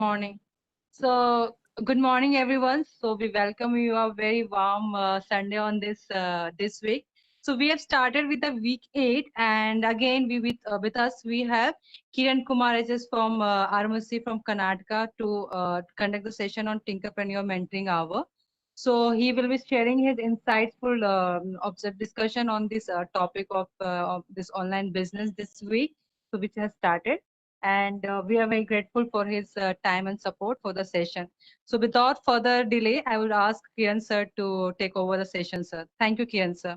Morning. So, good morning, everyone. So, we welcome you a very warm Sunday on this week. So, we have started with the week 8, and again, with us we have Kiran Kumar is from RMC from Karnataka to conduct the session on Tinkerpreneur Mentoring Hour. So, he will be sharing his insightful discussion on this topic of this online business this week, so which has started, and we are very grateful for his time and support for the session. So without further delay, I will ask Kiran sir to take over the session, sir. Thank you, Kiran sir.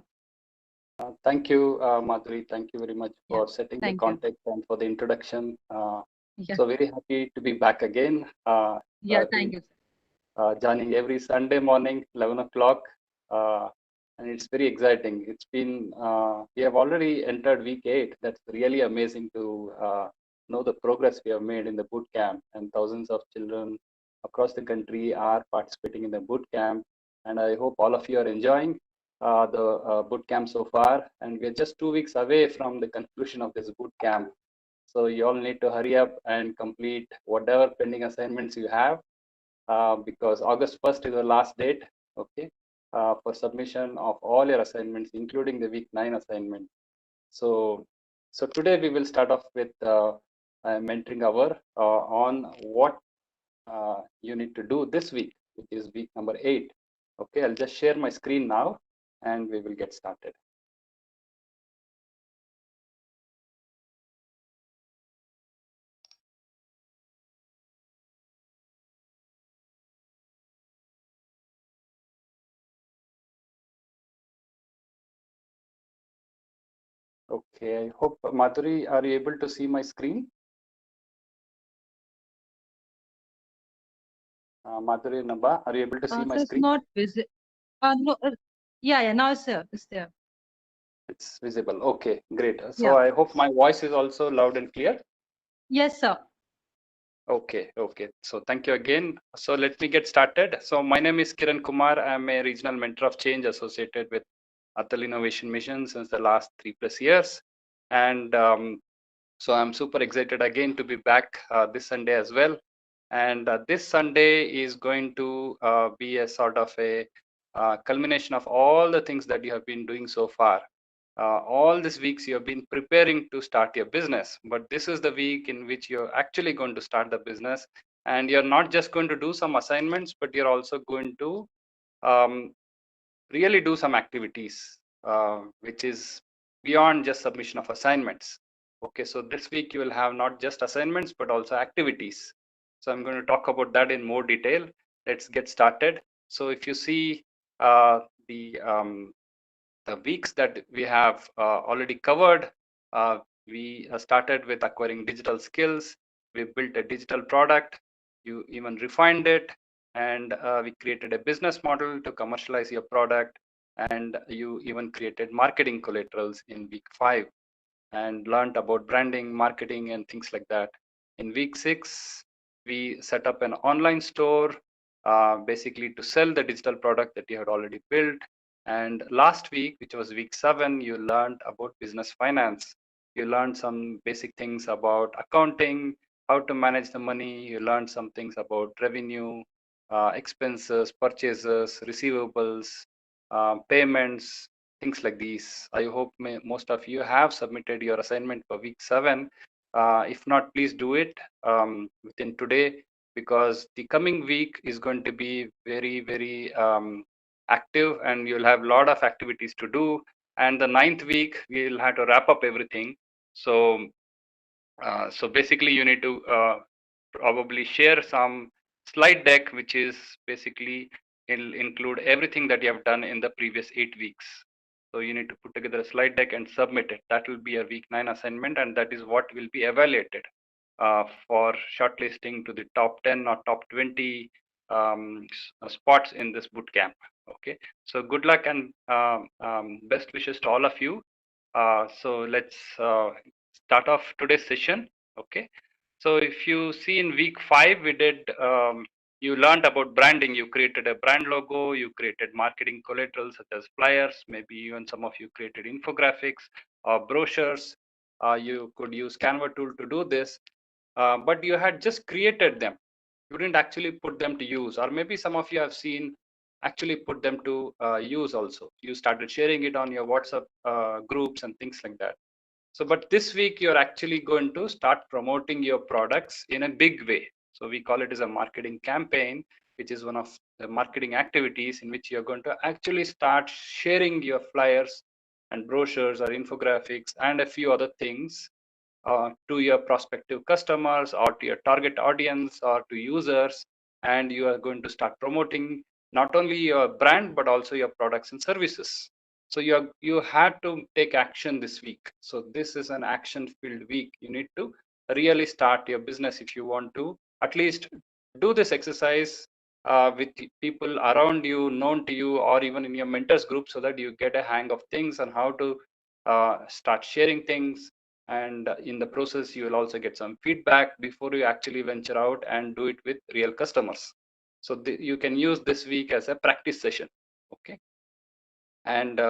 Thank you, Madhuri. Thank you very much Yeah, for setting the thank you. context and for the introduction. Yeah, So very happy to be back again. yeah, I've thank been you, sir. joining every Sunday morning, 11 o'clock, uh, and it's very exciting. It's been we have already entered week 8. That's really amazing to know the progress we have made in the boot camp, and thousands of children across the country are participating in the boot camp. And I hope all of you are enjoying the boot camp so far. And we're just 2 weeks away from the conclusion of this boot camp. So you all need to hurry up and complete whatever pending assignments you have, because August 1st is the last date, okay, for submission of all your assignments, including the week 9 assignment. So, so today we will start off with a mentoring hour on what you need to do this week, which is week number 8. Okay, I'll just share my screen now and we will get started. Okay, I hope, Madhuri, are you able to see my screen? Madhuri Naba, are you able to see my So it's screen? not visible. No, yeah, now it's there. It's visible. Okay, great. So Yeah. I hope my voice is also loud and clear. Yes, sir. Okay, okay. So thank you again. So let me get started. So my name is Kiran Kumar. I'm a regional mentor of change associated with ATL Innovation Mission since the last 3+ years. And so I'm super excited again to be back this Sunday as well. And this Sunday is going to be a sort of a culmination of all the things that you have been doing so far. All these weeks you have been preparing to start your business, but this is the week in which you're actually going to start the business. And you're not just going to do some assignments, but you're also going to um, really do some activities, which is beyond just submission of assignments. Okay, so this week you will have not just assignments, but also activities. So I'm going to talk about that in more detail. Let's get started. So if you see uh, the weeks that we have already covered, we started with acquiring digital skills. We built a digital product. You even refined it, and we created a business model to commercialize your product. And you even created marketing collaterals in week 5 and learned about branding, marketing, and things like that. In week 6, we set up an online store, basically to sell the digital product that you had already built. And last week, which was week 7, you learned about business finance. You learned some basic things about accounting, how to manage the money. You learned some things about revenue, expenses, purchases, receivables, payments, things like these. I hope most of you have submitted your assignment for week 7. If not, please do it within today, because the coming week is going to be very, very active, and you'll have a lot of activities to do. And the 9th week, we'll have to wrap up everything. So, so basically, you need to probably share some slide deck, which is basically include everything that you have done in the previous 8 weeks. So you need to put together a slide deck and submit it. That will be a week 9 assignment, and that is what will be evaluated for shortlisting to the top 10 or top 20 spots in this bootcamp. Okay, so good luck and best wishes to all of you. So let's start off today's session. Okay, so if you see in week 5, we did, you learned about branding. You created a brand logo, you created marketing collateral such as flyers, maybe even some of you created infographics or brochures. You could use Canva tool to do this, but you had just created them. you didn't actually put them to use, or maybe some of you have seen actually put them to use also. You started sharing it on your WhatsApp groups and things like that. So, but this week you're actually going to start promoting your products in a big way. So we call it as a marketing campaign, which is one of the marketing activities in which you're going to actually start sharing your flyers and brochures or infographics and a few other things to your prospective customers or to your target audience or to users, and you are going to start promoting not only your brand but also your products and services. So you had to take action this week. So this is an action filled week. You need to really start your business if you want to at least do this exercise with people around you, known to you, or even in your mentors group, so that you get a hang of things and how to start sharing things. And in the process you will also get some feedback before you actually venture out and do it with real customers. So you can use this week as a practice session. Okay. And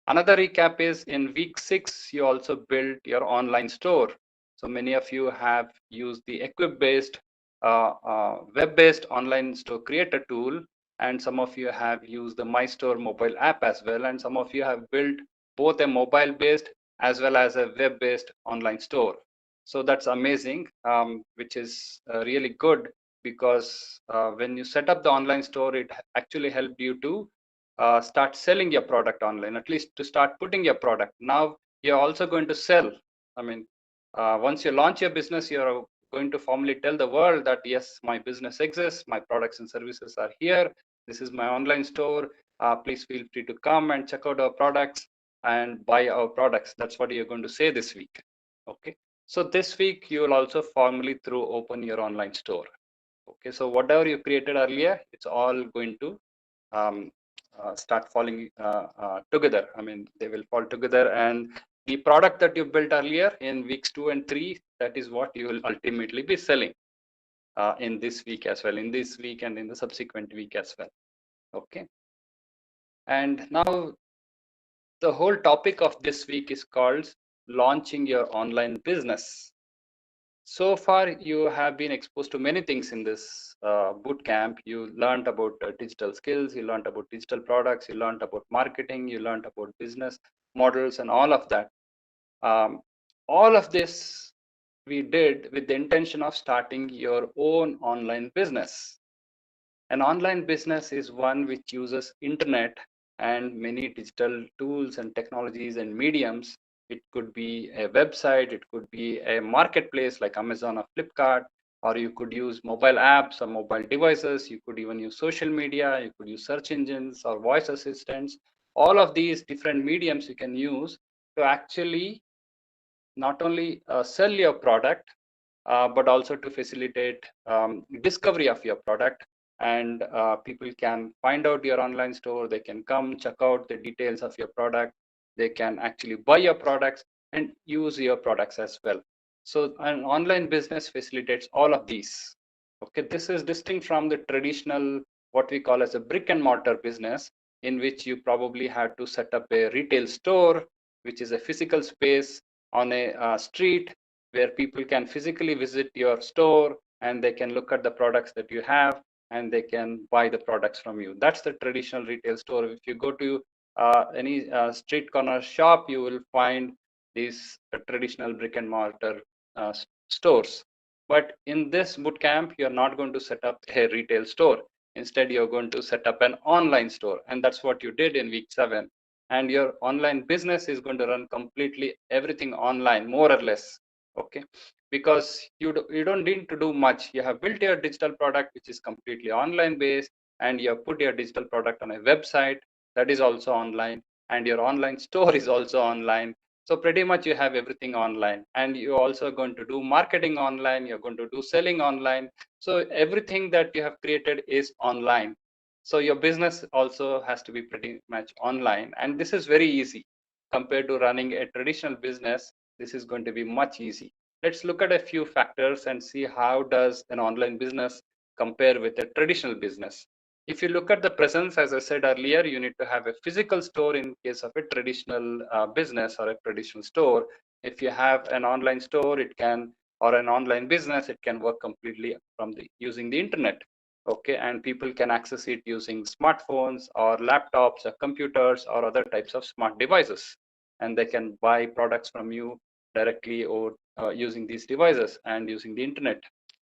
another recap is in week 6 you also built your online store. So many of you have used the equip based web based online store creator tool, and some of you have used the my store mobile app as well, and some of you have built both a mobile based as well as a web based online store. So that's amazing, which is really good, because when you set up the online store, it actually helped you to start selling your product online, at least to start putting your product. Now you're also going to sell. I mean, once you launch your business, you're going to formally tell the world that yes, my business exists, my products and services are here, this is my online store, please feel free to come and check out our products and buy our products. That's what you're going to say this week. Okay. So this week you will also formally through open your online store. Okay. So whatever you created earlier, it's all going to um, start falling together. I mean, they will fall together, and the product that you built earlier in weeks 2 and 3, that is what you will ultimately be selling in this week as well, in this week and in the subsequent week as well. Okay. And now the whole topic of this week is called launching your online business. So far, you have been exposed to many things in this boot camp. You learned about digital skills, you learned about digital products, you learned about marketing, you learned about business models, and all of that. Um, all of this we did with the intention of starting your own online business. An online business is one which uses internet and many digital tools and technologies and mediums. It could be a website, it could be a marketplace like Amazon or Flipkart, or you could use mobile apps or mobile devices. You could even use social media, you could use search engines or voice assistants. All of these different mediums you can use to actually not only sell your product, but also to facilitate discovery of your product. And people can find out your online store, they can come check out the details of your product, they can actually buy your products and use your products as well. So an online business facilitates all of these. Okay, this is distinct from the traditional, what we call as a brick and mortar business, in which you probably had to set up a retail store, which is a physical space on a street where people can physically visit your store and they can look at the products that you have and they can buy the products from you. That's the traditional retail store. If you go to any street corner shop, you will find these traditional brick and mortar stores. But in this bootcamp, you're not going to set up a retail store. Instead, you're going to set up an online store. And that's what you did in week 7. And your online business is going to run completely everything online, more or less. Okay, because you don't need to do much. You have built your digital product, which is completely online based, and you have put your digital product on a website that is also online, and your online store is also online. So pretty much you have everything online, and you're also going to do marketing online, you're going to do selling online. So everything that you have created is online. So your business also has to be pretty much online, and this is very easy compared to running a traditional business. This is going to be much easy. Let's look at a few factors and see how does an online business compare with a traditional business. If you look at the presence, as I said earlier, you need to have a physical store in case of a traditional business or a traditional store. If you have an online store, it can or an online business, it can work completely from the using the internet. Okay, and people can access it using smartphones or laptops or computers or other types of smart devices, and they can buy products from you directly or using these devices and using the internet.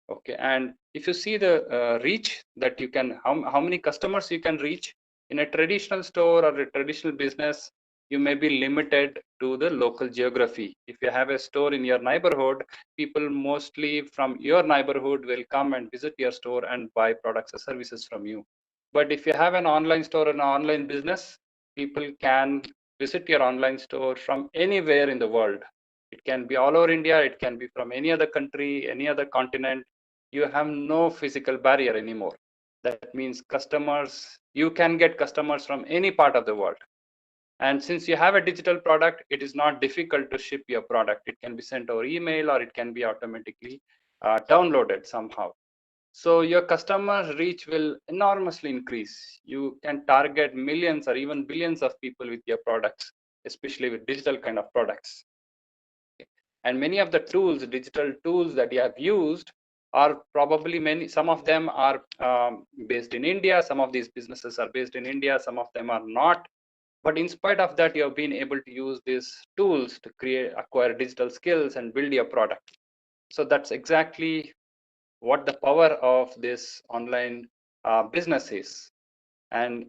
Okay, and if you see the reach that you can, how many customers you can reach in a traditional store or a traditional business, you may be limited to the local geography. If you have a store in your neighborhood, people mostly from your neighborhood will come and visit your store and buy products or services from you. But if you have an online store and an online business, people can visit your online store from anywhere in the world. It can be all over India, it can be from any other country, any other continent. You have no physical barrier anymore. That means customers, you can get customers from any part of the world. And since you have a digital product, it is not difficult to ship your product. It can be sent over email or it can be automatically downloaded somehow. So your customer reach will enormously increase. You can target millions or even billions of people with your products, especially with digital kind of products. And many of the tools, digital tools that you have used, are probably many, some of them are based in India, some of these businesses are based in India, some of them are not. But in spite of that, you have been able to use these tools to acquire digital skills and build your product. So that's exactly what the power of this online business is. And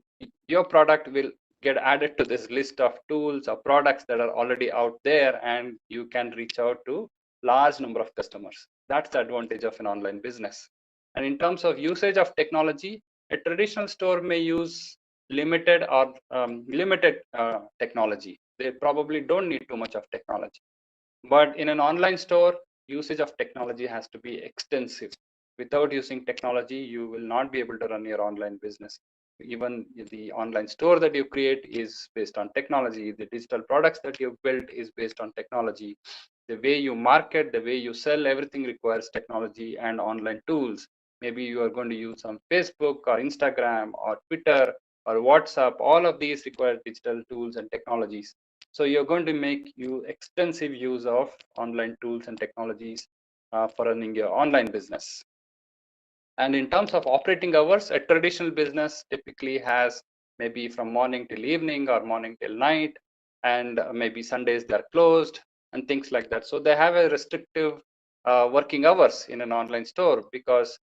your product will get added to this list of tools or products that are already out there, and you can reach out to large number of customers. That's the advantage of an online business. And in terms of usage of technology, a traditional store may use limited or limited technology. They probably don't need too much of technology. But in an online store, usage of technology has to be extensive. Without using technology, you will not be able to run your online business. Even the online store that you create is based on technology. The digital products that you've built is based on technology. The way you market, the way you sell, everything requires technology and online tools. Maybe you are going to use some Facebook or Instagram or Twitter or WhatsApp. All of these require digital tools and technologies. So you're going to make you extensive use of online tools and technologies for running your online business. And in terms of operating hours, a traditional business typically has maybe from morning till evening or morning till night, and maybe Sundays they're closed and things like that. So they have a restrictive working hours in an online store, because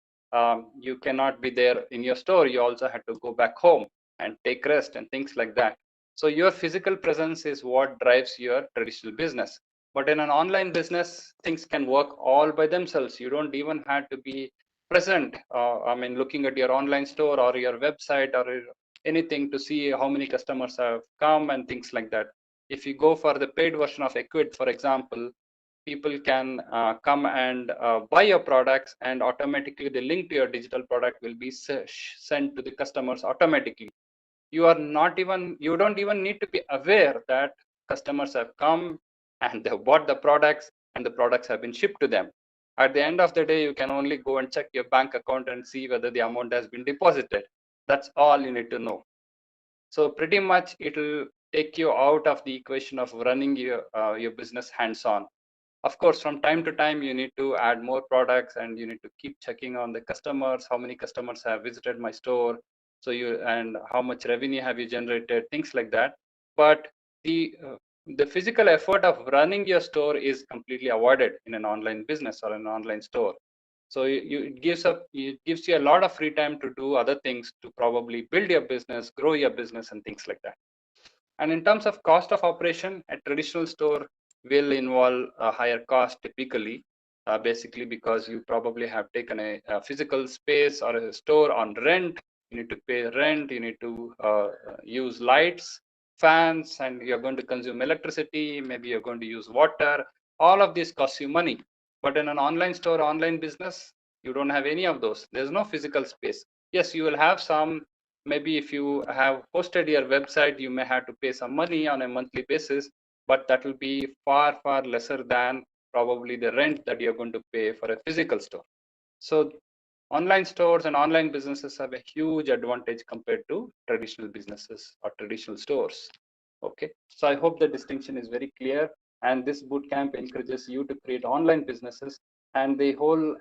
you cannot be there in your store. You also have to go back home and take rest and things like that. So your physical presence is what drives your traditional business. But in an online business, things can work all by themselves. You don't even have to be present. I mean, looking at your online store or your website or anything to see how many customers have come and things like that. If you go for the paid version of Equid, for example, people can come and buy your products, and automatically the link to your digital product will be sent to the customers automatically. You don't even need to be aware that customers have come and they've bought the products and the products have been shipped to them. At the end of the day, you can only go and check your bank account and see whether the amount has been deposited. That's all you need to know. So pretty much it'll take you out of the equation of running your business hands-on. Of course, from time to time, you need to add more products, and you need to keep checking on the customers, how many customers have visited my store, so and how much revenue have you generated, things like that. But the physical effort of running your store is completely avoided in an online business or an online store. So it gives you a lot of free time to do other things, to probably build your business, grow your business, and things like that. And in terms of cost of operation, a traditional store will involve a higher cost typically, basically because you probably have taken a physical space or a store on rent. You need to pay rent, you need to use lights, fans, and you're going to consume electricity, maybe you're going to use water. All of this costs you money. But in an online store, online business, you don't have any of those. There's no physical space. Yes, you will have some. Maybe if you have hosted your website, you may have to pay some money on a monthly basis, but that will be far, far lesser than probably the rent that you're going to pay for a physical store. So online stores and online businesses have a huge advantage compared to traditional businesses or traditional stores. Okay, so I hope the distinction is very clear, and this bootcamp encourages you to create online businesses And the whole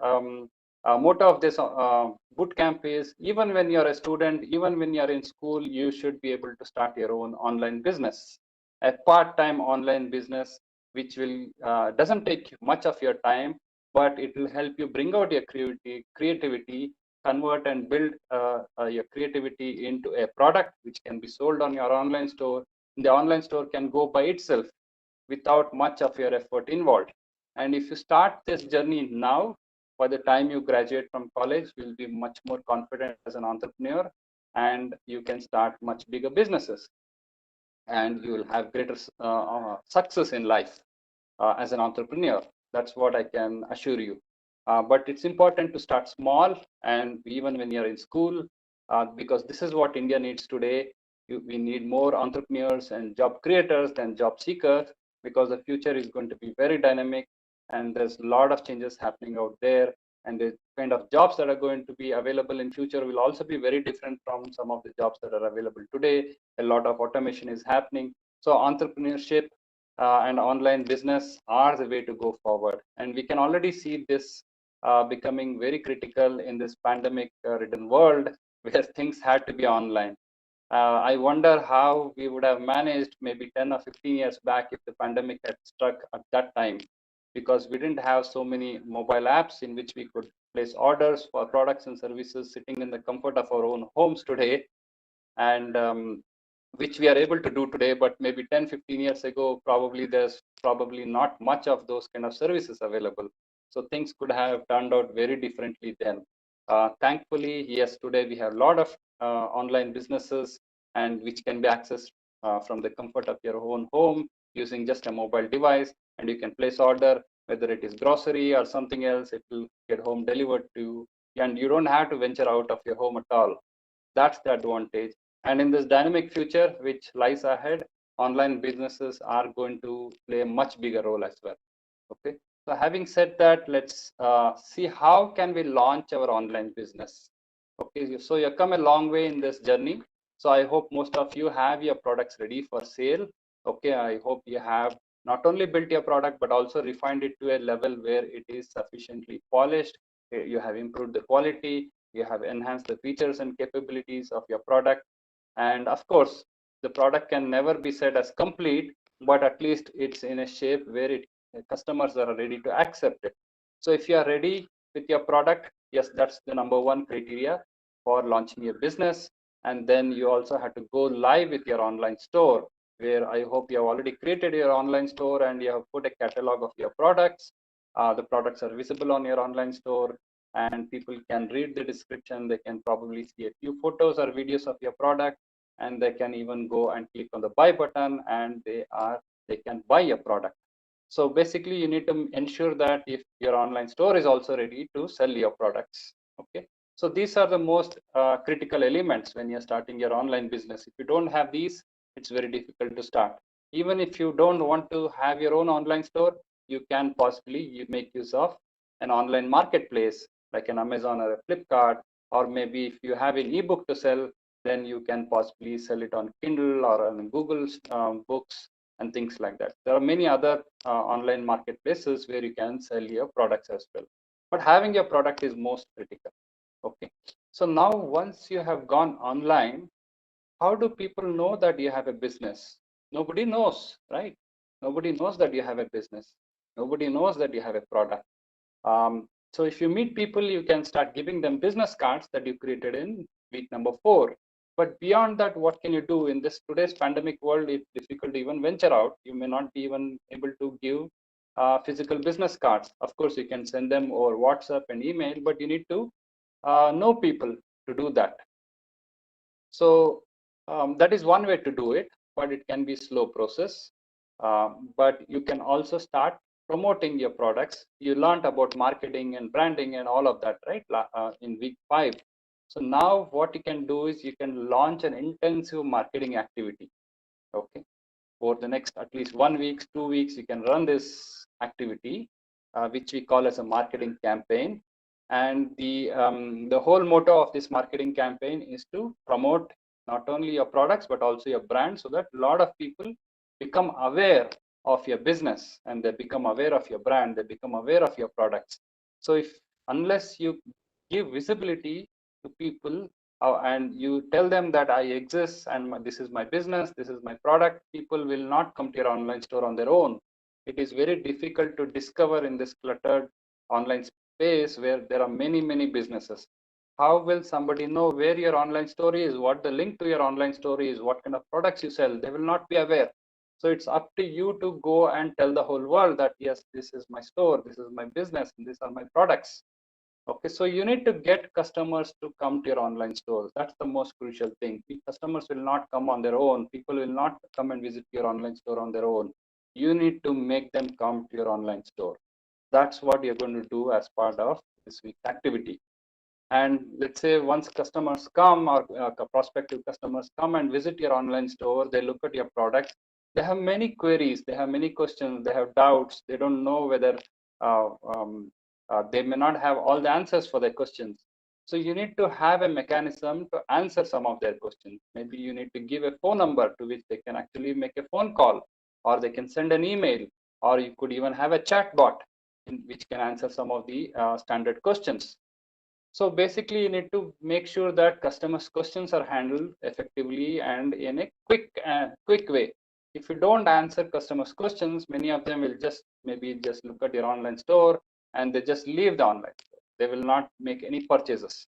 motto of this bootcamp is, even when you're a student, even when you're in school, you should be able to start your own online business, a part-time online business, which will doesn't take much of your time, but it will help you bring out your creativity, convert and build your creativity into a product which can be sold on your online store. The online store can go by itself without much of your effort involved. And if you start this journey now, by the time you graduate from college, you'll be much more confident as an entrepreneur, and you can start much bigger businesses, and you will have greater success in life as an entrepreneur. That's what I can assure you. But it's important to start small, and even when you're in school, because this is what India needs today. We need more entrepreneurs and job creators than job seekers, because the future is going to be very dynamic, and there's a lot of changes happening out there. And the kind of jobs that are going to be available in future will also be very different from some of the jobs that are available today. A lot of automation is happening. So entrepreneurship and online business are the way to go forward. And we can already see this becoming very critical in this pandemic ridden world where things had to be online. I wonder how we would have managed maybe 10 or 15 years back if the pandemic had struck at that time, because we didn't have so many mobile apps in which we could place orders for products and services sitting in the comfort of our own homes today. And which we are able to do today, but maybe 10 15 years ago, probably there's probably not much of those kind of services available. So things could have turned out very differently then. Thankfully, yes, today we have a lot of online businesses, and which can be accessed from the comfort of your own home using just a mobile device, and you can place order, whether it is grocery or something else, it will get home delivered to you, and you don't have to venture out of your home at all. That's the advantage. And in this dynamic future which lies ahead, online businesses are going to play a much bigger role as well. Okay. So having said that, let's see how can we launch our online business. Okay. So you've come a long way in this journey. So I hope most of you have your products ready for sale. Okay. I hope you have not only built your product, but also refined it to a level where it is sufficiently polished. You have improved the quality, you have enhanced the features and capabilities of your product. And of course, the product can never be said as complete, but at least it's in a shape where customers are ready to accept it. So if you are ready with your product, yes, that's the number one criteria for launching your business. And then you also have to go live with your online store, where I hope you have already created your online store and you have put a catalog of your products. The products are visible on your online store, and people can read the description. They can probably see a few photos or videos of your product, and they can even go and click on the buy button, and they can buy a product. So basically, you need to ensure that if your online store is also ready to sell your products. Okay. So these are the most critical elements when you're starting your online business. If you don't have these, it's very difficult to start. Even if you don't want to have your own online store, you can possibly make use of an online marketplace like an Amazon or a Flipkart, or maybe if you have an ebook to sell, then you can possibly sell it on Kindle or on Google Books and things like that. There are many other online marketplaces where you can sell your products as well. But having your product is most critical. Okay. So now once you have gone online, how do people know that you have a business? Nobody knows, right? Nobody knows that you have a business. Nobody knows that you have a product. So if you meet people, you can start giving them business cards that you created in week number 4. But beyond that, what can you do in this today's pandemic world? It's difficult to even venture out. You may not be even able to give physical business cards. Of course, you can send them over WhatsApp and email, but you need to know people to do that. So that is one way to do it, but it can be slow process. But you can also start promoting your products. You learned about marketing and branding and all of that, right? In week 5. So now what you can do is you can launch an intensive marketing activity. Okay. For the next at least 1 week, 2 weeks, you can run this activity, which we call as a marketing campaign. And the whole motto of this marketing campaign is to promote not only your products but also your brand, so that a lot of people become aware of your business, and they become aware of your brand, they become aware of your products. So if unless you give visibility to people and you tell them that I exist and this is my business, this is my product, people will not come to your online store on their own. It is very difficult to discover in this cluttered online space where there are many businesses. How will somebody know where your online store is, what the link to your online store is, what kind of products you sell? They will not be aware. So it's up to you to go and tell the whole world that yes, this is my store, this is my business, and these are my products. Okay, so you need to get customers to come to your online store. That's the most crucial thing. Customers will not come on their own. People will not come and visit your online store on their own. You need to make them come to your online store. That's what you're going to do as part of this week's activity. And let's say once customers come or prospective customers come and visit your online store, they look at your products, they have many queries, they have many questions, they have doubts, they don't know whether they may not have all the answers for their questions. So you need to have a mechanism to answer some of their questions. Maybe you need to give a phone number to which they can actually make a phone call, or they can send an email, or you could even have a chat bot which can answer some of the standard questions. So basically, you need to make sure that customers' questions are handled effectively and in a quick way. If you don't answer customers' questions, many of them will maybe just look at your online store and they just leave the online store. They will not make any purchases.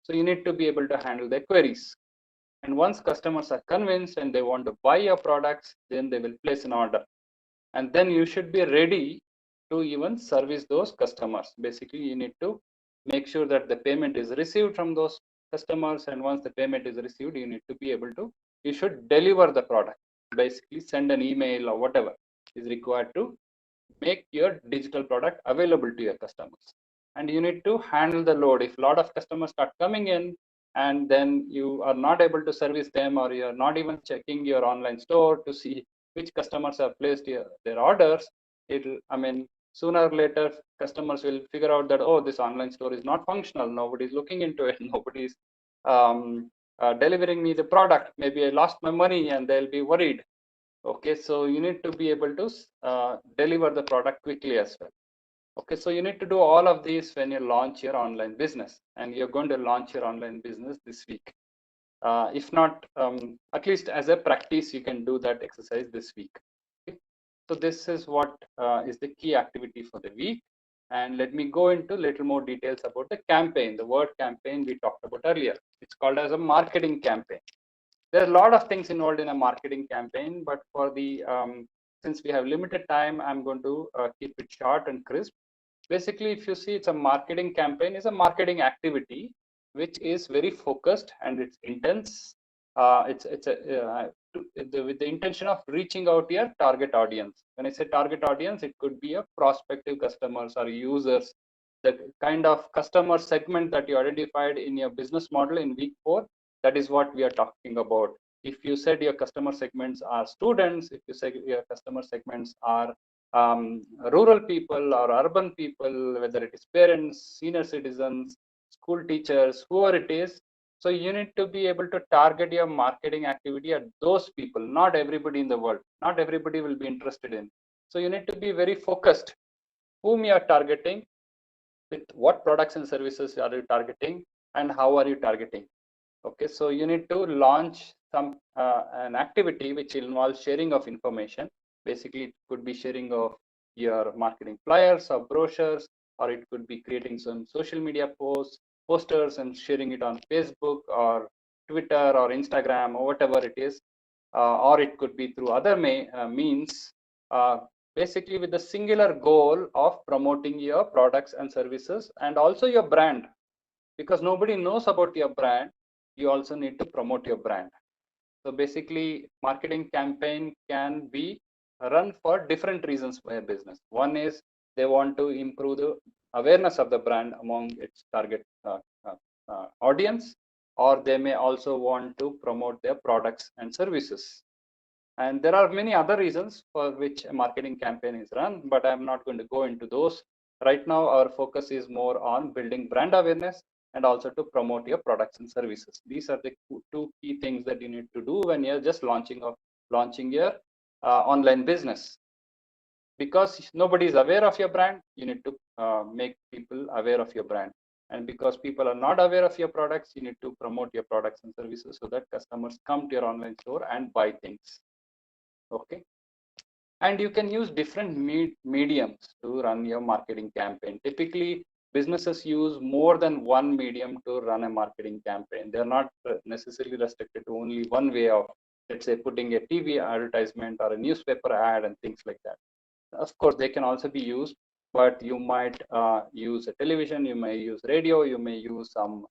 So you need to be able to handle their queries. And once customers are convinced and they want to buy your products, then they will place an order. And then you should be ready to even service those customers. Basically, you need to make sure that the payment is received from those customers, and once the payment is received, you need to be able to, you should deliver the product. Basically, send an email or whatever is required to make your digital product available to your customers. And you need to handle the load. If a lot of customers start coming in and then you are not able to service them, or you're not even checking your online store to see which customers have placed their orders, sooner or later customers will figure out that, oh, this online store is not functional, nobody's looking into it, nobody's delivering me the product, maybe I lost my money, and they'll be worried. Okay, so you need to be able to deliver the product quickly as well. Okay, so you need to do all of these when you launch your online business, and you're going to launch your online business this week. If not, at least as a practice, you can do that exercise this week. Okay? So this is what is the key activity for the week. And let me go into little more details about the campaign. The word campaign we talked about earlier. It's called as a marketing campaign. There are a lot of things involved in a marketing campaign, but for the since we have limited time, I'm going to keep it short and crisp. Basically, if you see, it's a marketing campaign, is a marketing activity which is very focused and it's intense. With the intention of reaching out your target audience. When I say target audience, it could be a prospective customers or users, the kind of customer segment that you identified in your business model in week 4. That is what we are talking about. If you said your customer segments are students, if you say your customer segments are rural people or urban people, whether it is parents, senior citizens, school teachers, whoever it is. So you need to be able to target your marketing activity at those people, not everybody in the world. Not everybody will be interested in. So you need to be very focused whom you are targeting, with what products and services are you targeting, and how are you targeting. Okay, so you need to launch an activity which involves sharing of information. Basically, it could be sharing of your marketing flyers or brochures, or it could be creating some social media posters and sharing it on Facebook or Twitter or Instagram or whatever it is, or it could be through other means. Basically, with the singular goal of promoting your products and services and also your brand, because nobody knows about your brand. You also need to promote your brand. So basically, marketing campaign can be run for different reasons for a business. One is they want to improve the awareness of the brand among its target audience, or they may also want to promote their products and services. And there are many other reasons for which a marketing campaign is run, but I'm not going to go into those. Right now, our focus is more on building brand awareness and also to promote your products and services. These are the two key things that you need to do when you're just launching your online business. Because nobody is aware of your brand, you need to make people aware of your brand. And because people are not aware of your products, you need to promote your products and services so that customers come to your online store and buy things. Okay. And you can use different mediums to run your marketing campaign. Typically, businesses use more than one medium to run a marketing campaign. They're not necessarily restricted to only one way of, let's say, putting a TV advertisement or a newspaper ad and things like that. Of course, they can also be used, but you might use a television, you may use radio, you may use some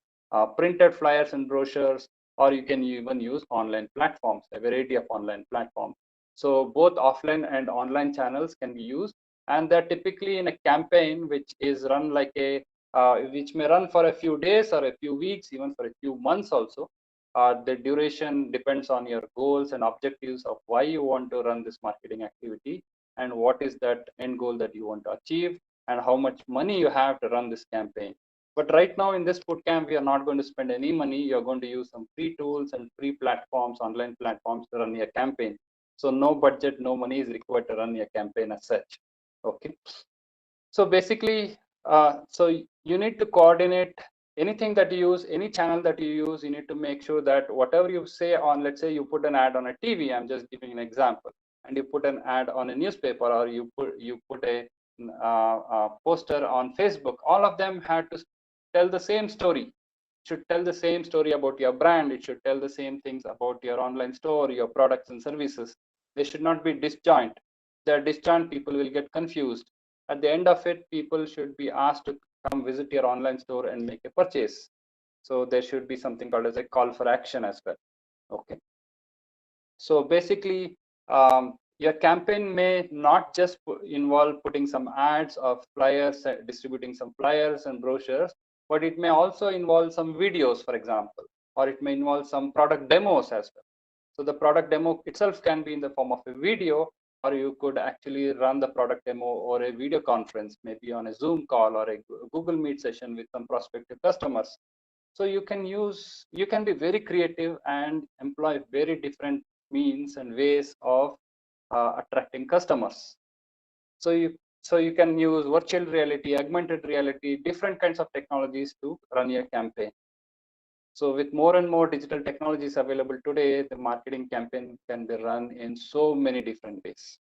printed flyers and brochures, or you can even use online platforms, a variety of online platforms. So both offline and online channels can be used, and they're typically in a campaign which is run like a, which may run for a few days or a few weeks, even for a few months also. The duration depends on your goals and objectives of why you want to run this marketing activity, and what is that end goal that you want to achieve, and how much money you have to run this campaign. But right now in this bootcamp, we are not going to spend any money. You're going to use some free tools and free platforms, online platforms to run your campaign. So no budget, no money is required to run your campaign as such. Okay. So basically, so you need to coordinate anything that you use, any channel that you use. You need to make sure that whatever you say on, let's say you put an ad on a TV, I'm just giving an example, and you put an ad on a newspaper, or you put a poster on Facebook. All of them had to tell the same story. Should tell the same story about your brand. It should tell the same things about your online store, your products and services. They should not be disjoint. If they're disjoint, people will get confused. At the end of it, people should be asked to come visit your online store and make a purchase. So there should be something called as a call for action as well. Okay. So basically, your campaign may not just involve putting some ads or flyers, distributing some flyers and brochures, but it may also involve some videos, for example, or it may involve some product demos as well. So the product demo itself can be in the form of a video, or you could actually run the product demo or a video conference, maybe on a Zoom call or a Google Meet session with some prospective customers. So you can be very creative and employ very different means and ways of attracting customers. So you can use virtual reality, augmented reality, different kinds of technologies to run your campaign. So with more and more digital technologies available today, the marketing campaign can be run in so many different ways.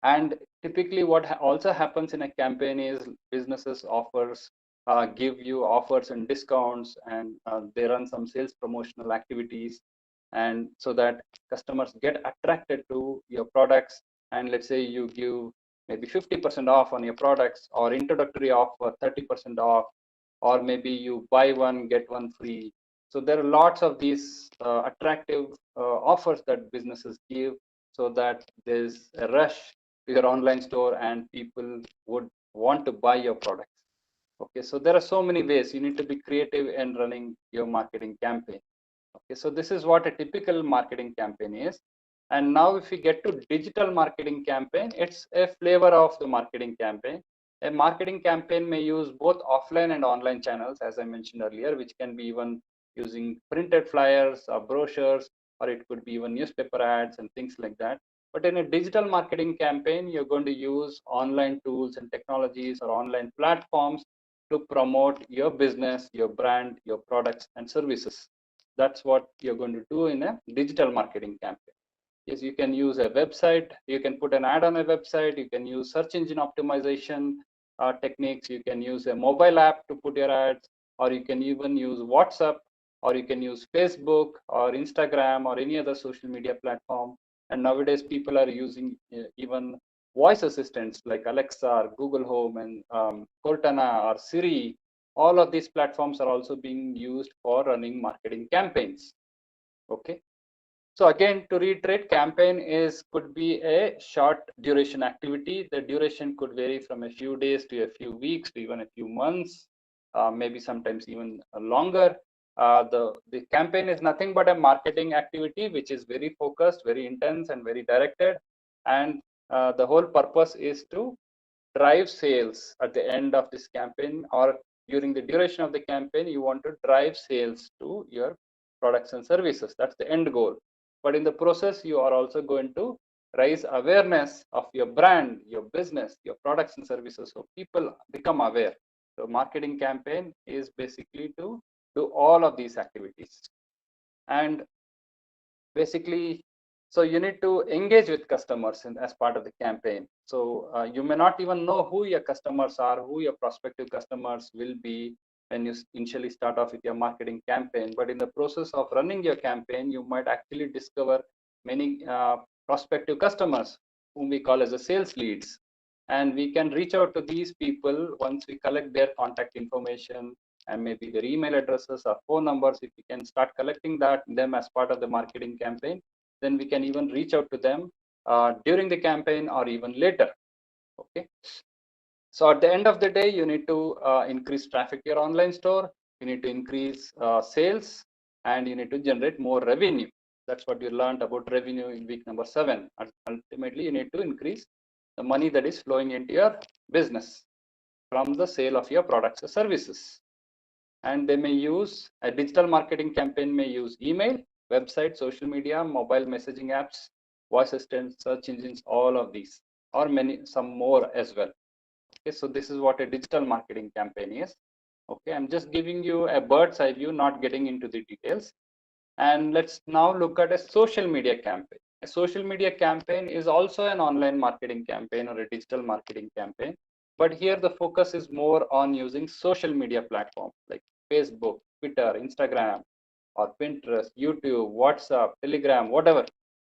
And typically what also happens in a campaign is businesses give you offers and discounts, and they run some sales promotional activities, and so that customers get attracted to your products. And let's say you give maybe 50% off on your products, or introductory offer 30% off, or maybe you buy one get one free. So there are lots of these attractive offers that businesses give, so that there's a rush to your online store and people would want to buy your products. Okay, so there are so many ways. You need to be creative in running your marketing campaign. Okay, so this is what a typical marketing campaign is. And now if we get to digital marketing campaign, it's a flavor of the marketing campaign. A marketing campaign may use both offline and online channels, as I mentioned earlier, which can be even using printed flyers or brochures, or it could be even newspaper ads and things like that. But in a digital marketing campaign, you're going to use online tools and technologies or online platforms to promote your business, your brand, your products and services. That's what you're going to do in a digital marketing campaign. Yes, you can use a website, you can put an ad on a website, you can use search engine optimization techniques, you can use a mobile app to put your ads, or you can even use WhatsApp, or you can use Facebook or Instagram or any other social media platform. And nowadays people are using even voice assistants like Alexa or Google Home and Cortana or Siri. All of these platforms are also being used for running marketing campaigns. Okay. So again, to reiterate, campaign could be a short duration activity. The duration could vary from a few days to a few weeks to even a few months, maybe sometimes even longer. The campaign is nothing but a marketing activity which is very focused, very intense, and very directed. And the whole purpose is to drive sales at the end of this campaign, or during the duration of the campaign. You want to drive sales to your products and services. That's the end goal. But in the process, you are also going to raise awareness of your brand, your business, your products and services, so people become aware. So marketing campaign is basically to do all of these activities. And basically, so you need to engage with customers as part of the campaign. So you may not even know who your customers are, who your prospective customers will be when you initially start off with your marketing campaign. But in the process of running your campaign, you might actually discover many prospective customers whom we call as the sales leads. And we can reach out to these people once we collect their contact information and maybe their email addresses or phone numbers. If we can start collecting them as part of the marketing campaign, then we can even reach out to them during the campaign or even later. Okay. So at the end of the day, you need to increase traffic to your online store, you need to increase sales, and you need to generate more revenue. That's what you learned about revenue in week number 7. And ultimately, you need to increase the money that is flowing into your business from the sale of your products or services. And they may use a digital marketing campaign, may use email, website, social media, mobile messaging apps, voice assistants, search engines, all of these, or some more as well. Okay, so this is what a digital marketing campaign is. Okay, I'm just giving you a bird's eye view, not getting into the details. And let's now look at a social media campaign. A social media campaign is also an online marketing campaign or a digital marketing campaign, but here the focus is more on using social media platforms like Facebook, Twitter, Instagram, or Pinterest, YouTube, WhatsApp, Telegram, whatever.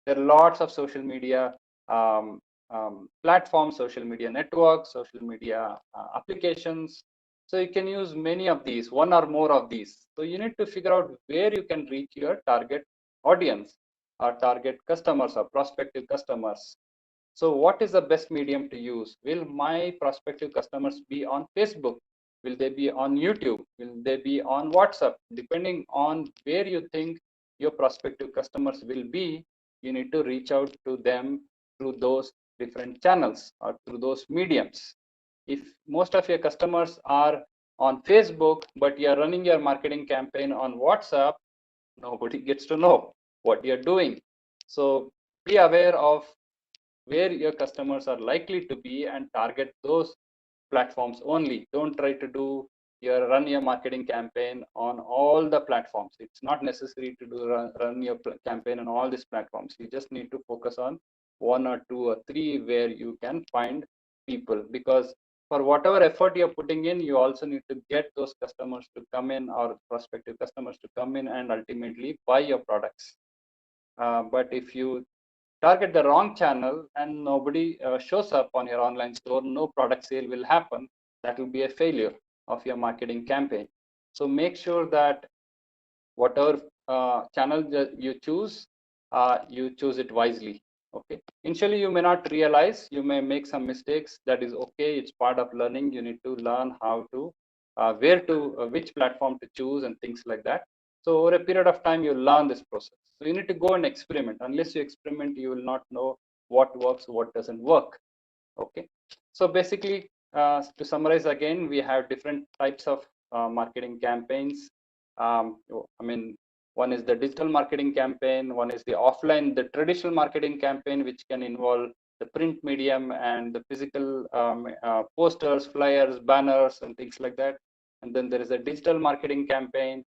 There are lots of social media um, platforms, social media networks, social media applications. So you can use many of these, one or more of these. So you need to figure out where you can reach your target audience or target customers or prospective customers. So what is the best medium to use? Will my prospective customers be on Facebook? Will they be on YouTube? Will they be on WhatsApp? Depending on where you think your prospective customers will be, you need to reach out to them through those different channels or through those mediums. If most of your customers are on Facebook, but you're running your marketing campaign on WhatsApp, nobody gets to know what you're doing. So be aware of where your customers are likely to be and target those platforms only. Don't try to run your marketing campaign on all the platforms. It's not necessary to run your campaign on all these platforms. You just need to focus on 1 or 2 or 3 where you can find people, because for whatever effort you're putting in, you also need to get those customers to come in, or prospective customers to come in and ultimately buy your products. But if you target the wrong channel and nobody shows up on your online store, no product sale will happen. That will be a failure of your marketing campaign. So make sure that whatever channel you choose it wisely. Okay, initially you may not realize, you may make some mistakes. That is okay, it's part of learning. You need to learn how to which platform to choose and things like that. So over a period of time, you learn this process. So you need to go and experiment. Unless you experiment, you will not know what works, what doesn't work. Okay, so basically, to summarize again, we have different types of marketing campaigns. I mean, one is the digital marketing campaign, one is the offline, the traditional marketing campaign, which can involve the print medium and the physical posters, flyers, banners, and things like that. And then there is a digital marketing campaign,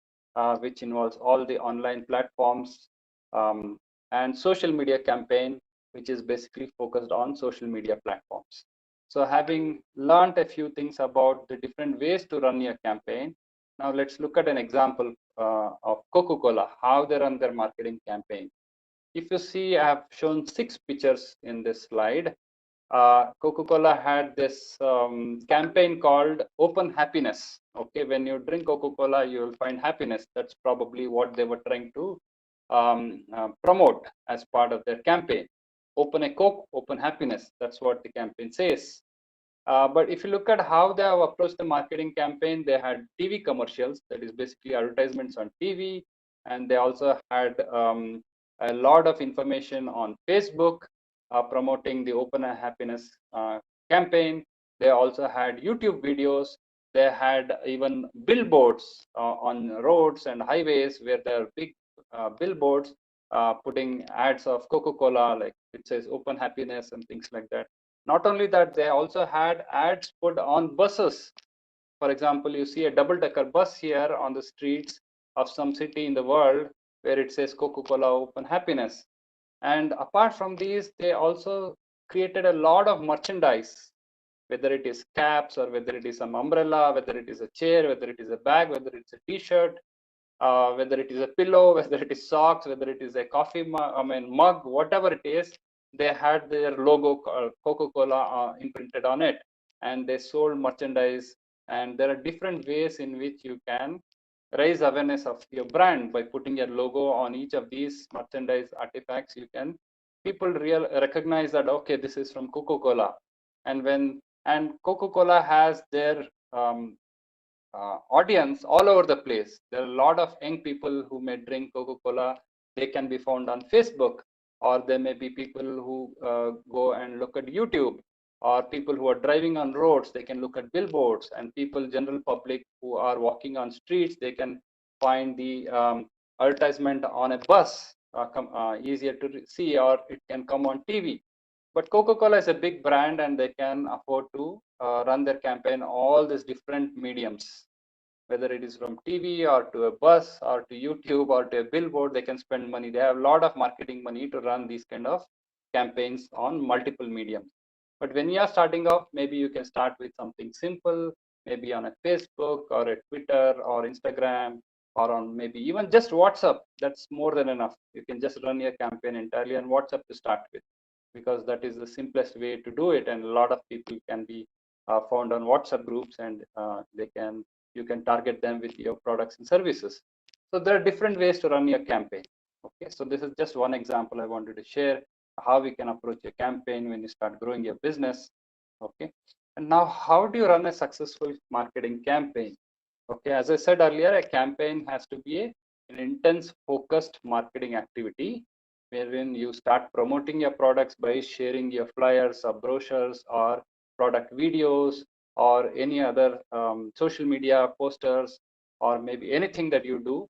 which involves all the online platforms, and social media campaign, which is basically focused on social media platforms. So having learned a few things about the different ways to run your campaign, now let's look at an example of Coca-Cola, how they run their marketing campaign. If you see, I have shown 6 pictures in this slide. Coca-Cola had this campaign called Open Happiness. Okay, when you drink Coca-Cola, you will find happiness. That's probably what they were trying to promote as part of their campaign. Open a Coke, open happiness. That's what the campaign says. But if you look at how they have approached the marketing campaign, they had TV commercials, that is basically advertisements on TV, and they also had a lot of information on Facebook promoting the Open and Happiness campaign. They also had YouTube videos. They had even billboards on roads and highways, where there are big billboards putting ads of Coca-Cola, like it says open happiness and things like that. Not only that, they also had ads put on buses. For example, you see a double-decker bus here on the streets of some city in the world where it says Coca-Cola open happiness. And apart from these, they also created a lot of merchandise, whether it is caps or whether it is some umbrella, whether it is a chair, whether it is a bag, whether it's a t-shirt, whether it is a pillow, whether it is socks, whether it is a coffee mug, whatever it is, they had their logo Coca-Cola imprinted on it, and they sold merchandise. And there are different ways in which you can raise awareness of your brand by putting your logo on each of these merchandise artifacts. You can people recognize that okay, this is from Coca-Cola, and Coca-Cola has their audience all over the place. There are a lot of young people who may drink Coca-Cola. They can be found on Facebook, or there may be people who go and look at YouTube, or people who are driving on roads. They can look at billboards, and people, general public who are walking on streets, they can find the advertisement on a bus, easier to see, or it can come on TV. But Coca-Cola is a big brand, and they can afford to run their campaign all these different mediums, whether it is from TV or to a bus or to YouTube or to a billboard. They can spend money. They have a lot of marketing money to run these kind of campaigns on multiple mediums. But when you are starting off, maybe you can start with something simple, maybe on a Facebook or a Twitter or Instagram, or on maybe even just WhatsApp. That's more than enough. You can just run your campaign entirely on WhatsApp to start with, because that is the simplest way to do it. And a lot of people can be found on WhatsApp groups, and you can target them with your products and services. So there are different ways to run your campaign. Okay, so this is just one example I wanted to share how we can approach a campaign when you start growing your business. Okay, and now how do you run a successful marketing campaign? Okay, as I said earlier, a campaign has to be an intense, focused marketing activity wherein you start promoting your products by sharing your flyers or brochures or product videos or any other social media posters, or maybe anything that you do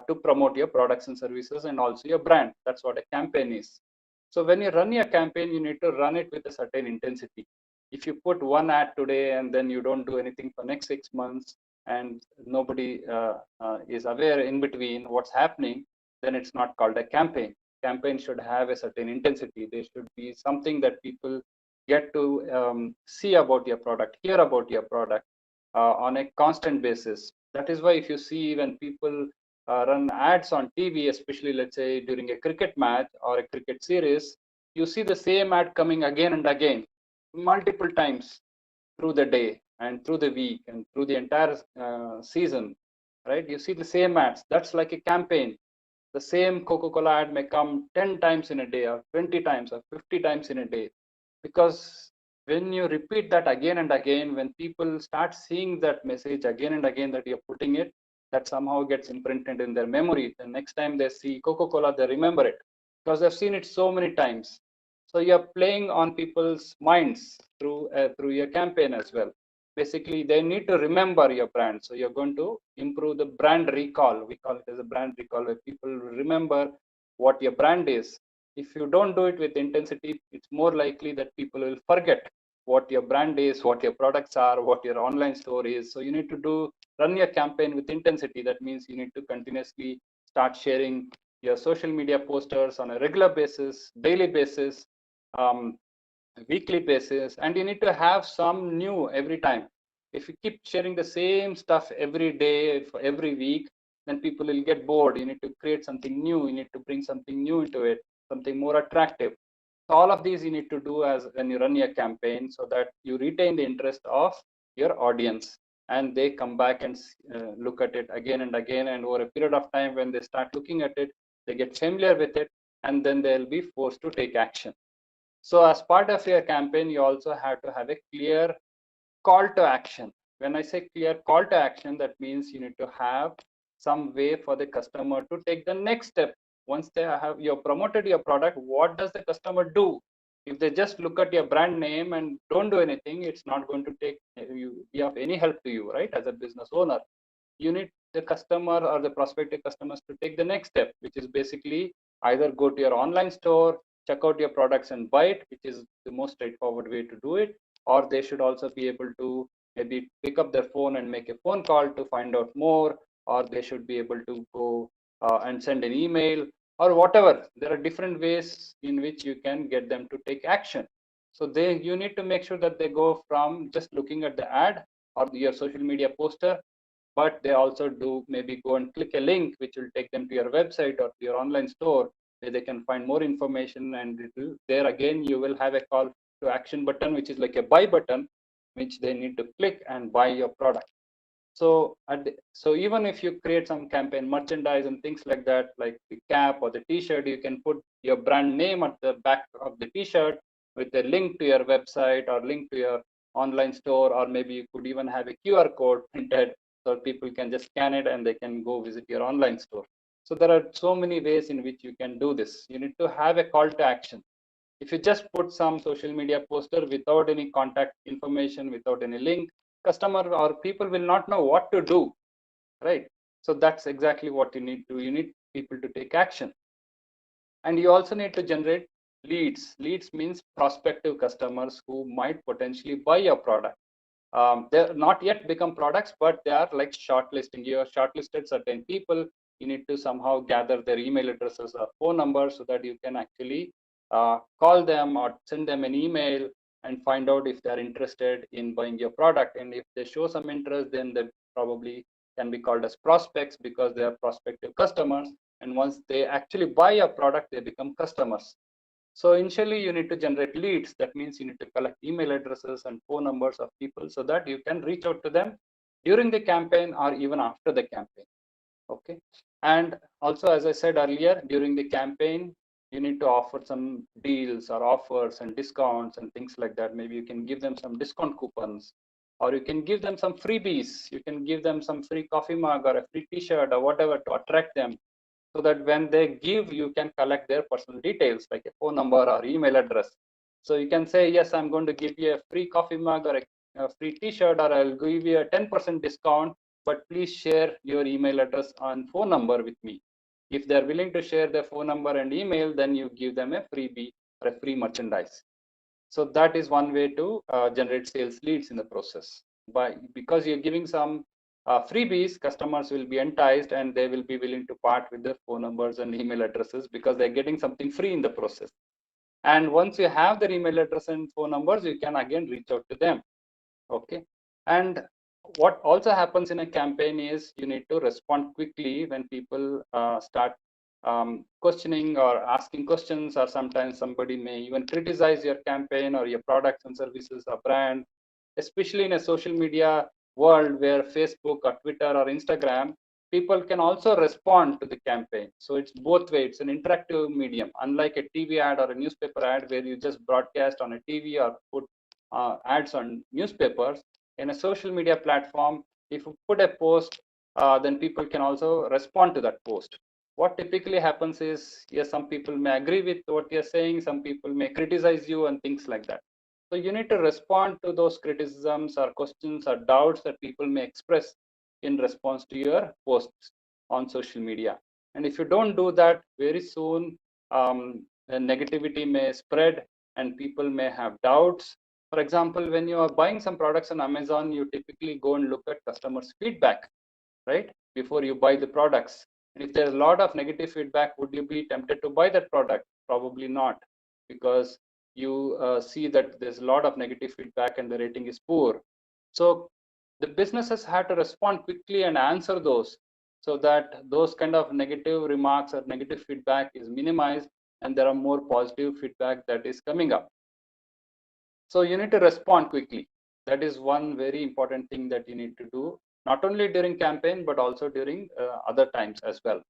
to promote your products and services and also your brand. That's what a campaign is. So when you run your campaign, you need to run it with a certain intensity. If you put one ad today and then you don't do anything for next 6 months, and nobody is aware in between what's happening, then it's not called a campaign. Campaign should have a certain intensity. There should be something that people get to see about your product, hear about your product on a constant basis. That is why if you see when people run ads on TV, especially let's say during a cricket match or a cricket series, you see the same ad coming again and again, multiple times through the day and through the week and through the entire season, right? You see the same ads. That's like a campaign. The same Coca-Cola ad may come 10 times in a day or 20 times or 50 times in a day, because when you repeat that again and again, when people start seeing that message again and again that you're putting it, that somehow gets imprinted in their memory. The next time they see Coca-Cola, they remember it because they've seen it so many times. So you're playing on people's minds through your campaign as well. Basically, they need to remember your brand. So you're going to improve the brand recall. We call it as a brand recall, where people remember what your brand is. If you don't do it with intensity, it's more likely that people will forget what your brand is, what your products are, what your online store is. So you need to run your campaign with intensity. That means you need to continuously start sharing your social media posters on a regular basis, daily basis, um, weekly basis, and you need to have some new every time. If you keep sharing the same stuff every day for every week, then people will get bored. You need to create something new. You need to bring something new into it, something more attractive. So all of these you need to do as when you run your campaign, so that you retain the interest of your audience and they come back and look at it again and again. And over a period of time, when they start looking at it, they get familiar with it, and then they'll be forced to take action. So as part of your campaign, you also have to have a clear call to action. When I say clear call to action, that means you need to have some way for the customer to take the next step. Once they have you promoted your product, what does the customer do? If they just look at your brand name and don't do anything, it's not going to be of any help to you, right? As a business owner, you need the customer or the prospective customers to take the next step, which is basically either go to your online store, check out your products and buy it, which is the most straightforward way to do it, or they should also be able to maybe pick up their phone and make a phone call to find out more, or they should be able to go and send an email or whatever. There are different ways in which you can get them to take action. So you need to make sure that they go from just looking at the ad or your social media poster, but they also do maybe go and click a link which will take them to your website or to your online store where they can find more information, and there again you will have a call to action button which is like a buy button which they need to click and buy your product. So so even if you create some campaign merchandise and things like that, like the cap or the t-shirt, you can put your brand name at the back of the t-shirt with a link to your website or link to your online store, or maybe you could even have a QR code printed so people can just scan it and they can go visit your online store. So there are so many ways in which you can do this. You need to have a call to action. If you just put some social media poster without any contact information, without any link, customer or people will not know what to do, right? So that's exactly what you need to. You need people to take action, and you also need to generate leads. Leads means prospective customers who might potentially buy your product. They're not yet become products, but they are like shortlisting. You have shortlisted certain people. You need to somehow gather their email addresses or phone numbers so that you can actually call them or send them an email and find out if they're interested in buying your product. And if they show some interest, then they probably can be called as prospects because they are prospective customers. And once they actually buy a product, they become customers. So initially you need to generate leads. That means you need to collect email addresses and phone numbers of people so that you can reach out to them during the campaign or even after the campaign. Okay. And also, as I said earlier, during the campaign, you need to offer some deals or offers and discounts and things like that. Maybe you can give them some discount coupons, or you can give them some freebies. You can give them some free coffee mug or a free t-shirt or whatever to attract them, so that when they give, you can collect their personal details like a phone number or email address. So you can say, yes, I'm going to give you a free coffee mug or a free t-shirt, or I'll give you a 10% discount, but please share your email address and phone number with me. If they're willing to share their phone number and email, then you give them a freebie or a free merchandise. So that is one way to generate sales leads in the process. Because you're giving some freebies, customers will be enticed and they will be willing to part with their phone numbers and email addresses because they're getting something free in the process. And once you have their email address and phone numbers, you can again reach out to them. Okay. And what also happens in a campaign is you need to respond quickly when people start questioning or asking questions, or sometimes somebody may even criticize your campaign or your products and services or brand, especially in a social media world where Facebook or Twitter or Instagram, people can also respond to the campaign. So it's both ways. It's an interactive medium, unlike a TV ad or a newspaper ad where you just broadcast on a TV or put ads on newspapers. In a social media platform, if you put a post, then people can also respond to that post. What typically happens is, yes, some people may agree with what you're saying, some people may criticize you and things like that. So you need to respond to those criticisms or questions or doubts that people may express in response to your posts on social media. And if you don't do that, very soon negativity may spread and people may have doubts. For example, when you are buying some products on Amazon, you typically go and look at customers' feedback, right, before you buy the products. And if there's a lot of negative feedback, would you be tempted to buy that product? Probably not, because you see that there's a lot of negative feedback and the rating is poor. So the businesses have to respond quickly and answer those, so that those kind of negative remarks or negative feedback is minimized and there are more positive feedback that is coming up. So you need to respond quickly. That is one very important thing that you need to do, not only during campaign, but also during other times as well.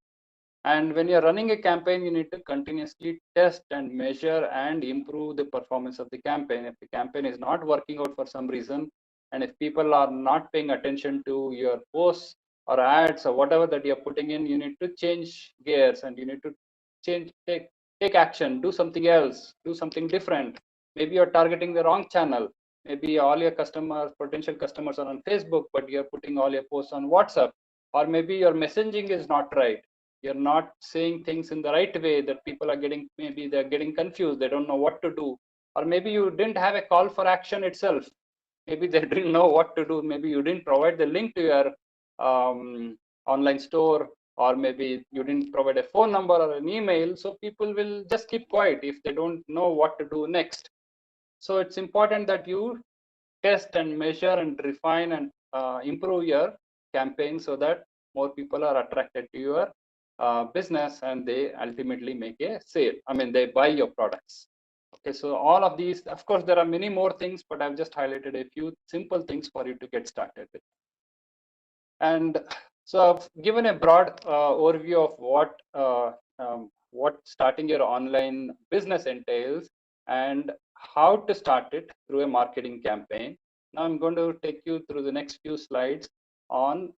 And when you're running a campaign, you need to continuously test and measure and improve the performance of the campaign. If the campaign is not working out for some reason, and if people are not paying attention to your posts or ads or whatever that you're putting in, you need to change gears and you need to take action, do something else, do something different. Maybe you're targeting the wrong channel. Maybe all your customers, potential customers, are on Facebook, but you're putting all your posts on WhatsApp. Or maybe your messaging is not right. you're not saying things in the right way, that people are getting, maybe they're getting confused, they don't know what to do, or maybe you didn't have a call for action itself. Maybe they didn't know what to do. Maybe you didn't provide the link to your online store, or maybe you didn't provide a phone number or an email. So people will just keep quiet if they don't know what to do next. So it's important that you test and measure and refine and improve your campaign, so that more people are attracted to your business and they ultimately make a sale. I mean, they buy your products. Okay, so all of these, of course, there are many more things, but I've just highlighted a few simple things for you to get started with. And so I've given a broad overview of what starting your online business entails and how to start it through a marketing campaign. Now I'm going to take you through the next few slides on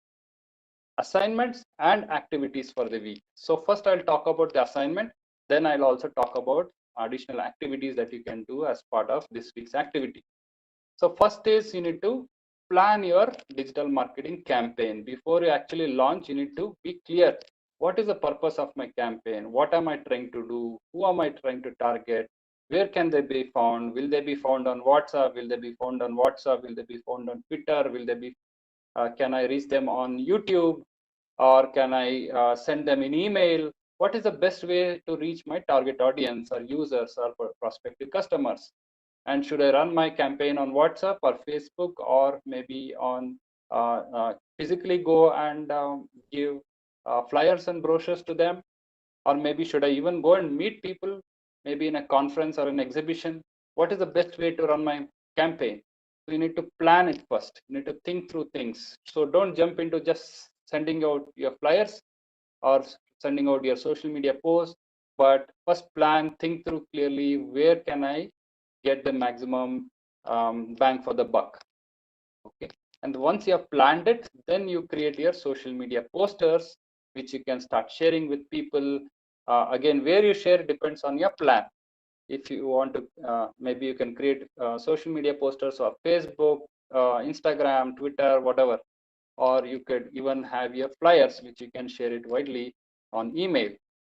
assignments and activities for the week. So first I'll talk about the assignment, then I'll also talk about additional activities that you can do as part of this week's activity. So first is, you need to plan your digital marketing campaign. Before you actually launch, you need to be clear. What is the purpose of my campaign? What am I trying to do? Who am I trying to target? Where can they be found? Will they be found on WhatsApp? Will they be found on WhatsApp? Will they be found on Twitter? Will they be, can I reach them on YouTube? Or can I send them an email? What is the best way to reach my target audience or users or prospective customers? And should I run my campaign on WhatsApp or Facebook, or maybe on physically go and give flyers and brochures to them? Or maybe should I even go and meet people, maybe in a conference or an exhibition? What is the best way to run my campaign? So you need to plan it first. You need to think through things. So don't jump into just sending out your flyers or sending out your social media posts, but first plan, think through clearly, where can I get the maximum bang for the buck. Okay, and once you have planned it, then you create your social media posters, which you can start sharing with people. Again, where you share depends on your plan. If you want to, maybe you can create social media posters of Facebook, Instagram, Twitter, whatever, or you could even have your flyers, which you can share it widely on email.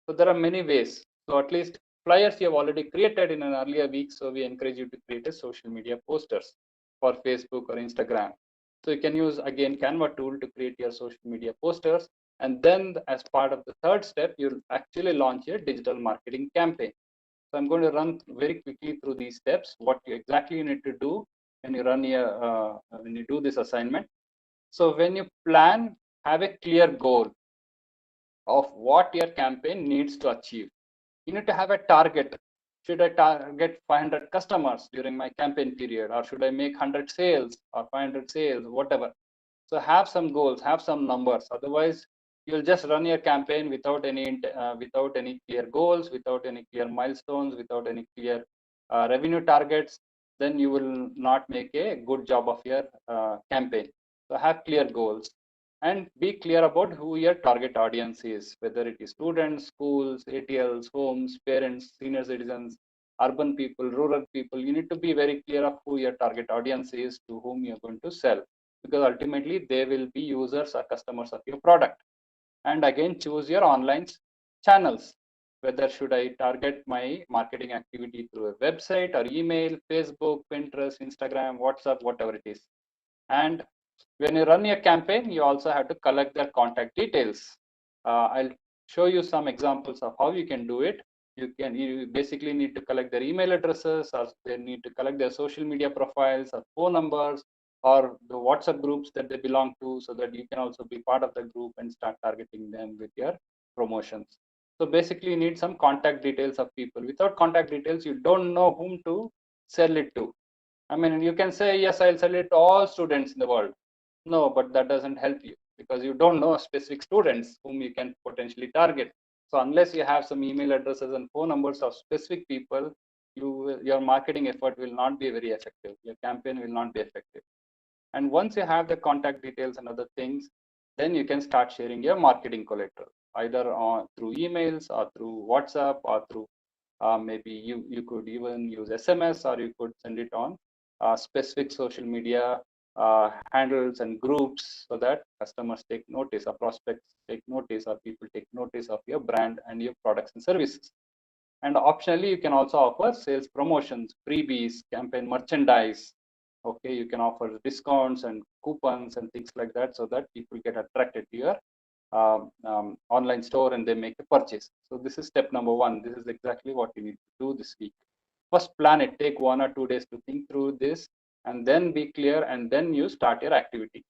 So there are many ways. So at least flyers you have already created in an earlier week, so we encourage you to create a social media posters for Facebook or Instagram. So you can use, again, Canva tool to create your social media posters, and then as part of the third step, you'll actually launch a digital marketing campaign. So I'm going to run very quickly through these steps, what you exactly need to do when you run when you do this assignment. So when you plan, have a clear goal of what your campaign needs to achieve. You need to have a target. Should I target 500 customers during my campaign period, or should I make 100 sales or 500 sales, whatever? So have some goals, have some numbers. Otherwise, you'll just run your campaign without any clear goals, without any clear milestones, without any clear revenue targets. Then you will not make a good job of your campaign. So have clear goals and be clear about who your target audience is, whether it is students, schools, ATLs, homes, parents, senior citizens, urban people, rural people. You need to be very clear of who your target audience is, to whom you're going to sell, because ultimately they will be users or customers of your product. And again, choose your online channels. Whether should I target my marketing activity through a website or email, Facebook, Pinterest, Instagram, WhatsApp, whatever it is. And when you run your campaign, you also have to collect their contact details. I'll show you some examples of how you can do it. You basically need to collect their email addresses, or they need to collect their social media profiles or phone numbers, or the WhatsApp groups that they belong to, so that you can also be part of the group and start targeting them with your promotions. So basically, you need some contact details of people. Without contact details, you don't know whom to sell it to. I mean, you can say, yes, I'll sell it to all students in the world. No, but that doesn't help you, because you don't know specific students whom you can potentially target. So unless you have some email addresses and phone numbers of specific people, your marketing effort will not be very effective. Your campaign will not be effective. And once you have the contact details and other things, then you can start sharing your marketing collateral, either through emails or through WhatsApp, or through maybe you could even use SMS, or you could send it on specific social media handles and groups so that customers take notice, or prospects take notice, or people take notice of your brand and your products and services. And optionally, you can also offer sales promotions, freebies, campaign merchandise. Okay, you can offer discounts and coupons and things like that so that people get attracted to your online store and they make a purchase. So this is step number one. This is exactly what you need to do this week. First, plan it. Take 1 or 2 days to think through this, and then be clear, and then you start your activity.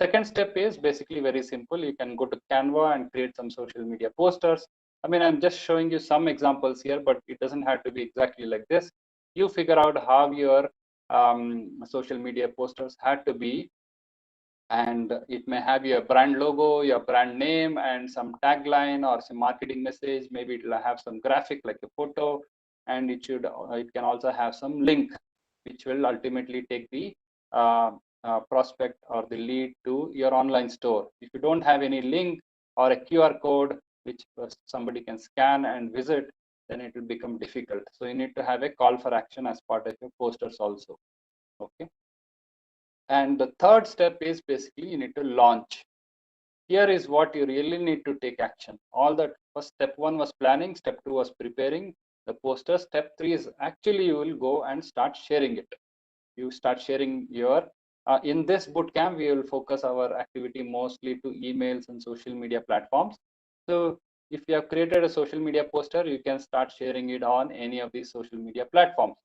Second step is basically very simple. You can go to Canva and create some social media posters. I mean, I'm just showing you some examples here, but it doesn't have to be exactly like this. You figure out how your social media posters had to be, and it may have your brand logo, your brand name, and some tagline or some marketing message. Maybe it will have some graphic like a photo, and it can also have some link, which will ultimately take the prospect or the lead to your online store. If you don't have any link or a QR code which somebody can scan and visit, then it will become difficult. So you need to have a call for action as part of your posters also. Okay. And the third step is basically you need to launch. Here is what you really need to take action. All that first, step one was planning, step two was preparing the poster, step three is actually you will go and start sharing it. You start sharing your in this bootcamp, we will focus our activity mostly to emails and social media platforms. So if you have created a social media poster, you can start sharing it on any of these social media platforms: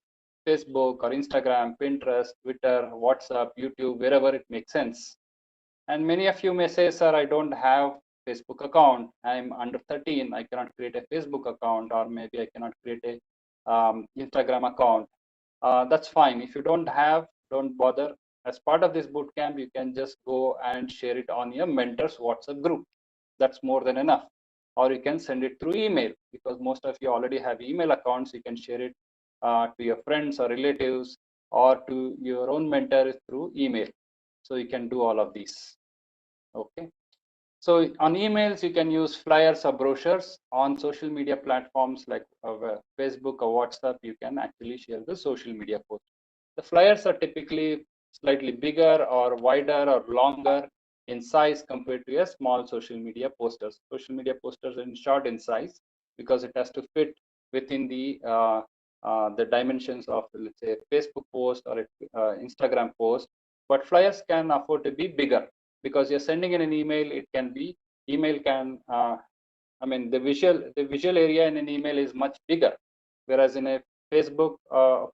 Facebook or Instagram, Pinterest, Twitter, WhatsApp, YouTube, wherever it makes sense. And many of you may say, sir, I don't have Facebook account. I'm under 13. I cannot create a Facebook account, or maybe I cannot create a Instagram account. That's fine. If you don't have, don't bother. As part of this bootcamp, you can just go and share it on your mentor's WhatsApp group. That's more than enough. Or you can send it through email, because most of you already have email accounts. You can share it to your friends or relatives or to your own mentor through email. So you can do all of these. Okay. So on emails, you can use flyers or brochures. On social media platforms like Facebook or WhatsApp, you can actually share the social media post. The flyers are typically slightly bigger or wider or longer in size compared to a small social media posters. Social media posters are short in size because it has to fit within the dimensions of, let's say, a Facebook post or a Instagram post. But flyers can afford to be bigger because you're sending in an email. It can be email can I mean, the visual area in an email is much bigger, whereas in a Facebook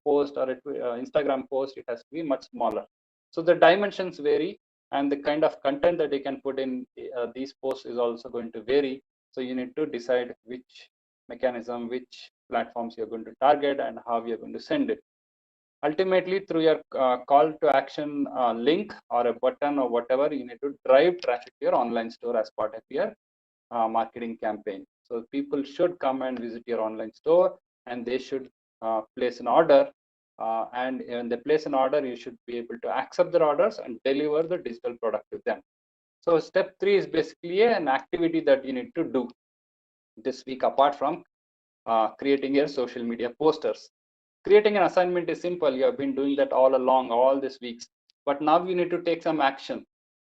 post or a Instagram post, it has to be much smaller. So the dimensions vary, and the kind of content that you can put in these posts is also going to vary. So you need to decide which mechanism, which platforms you're going to target, and how you're going to send it. Ultimately, through your call to action link or a button or whatever, you need to drive traffic to your online store as part of your marketing campaign. So people should come and visit your online store, and they should place an order. And when they place an order, you should be able to accept their orders and deliver the digital product to them. So step three is basically an activity that you need to do this week, apart from creating your social media posters. Creating an assignment is simple. You have been doing that all along, all these weeks. But now you need to take some action.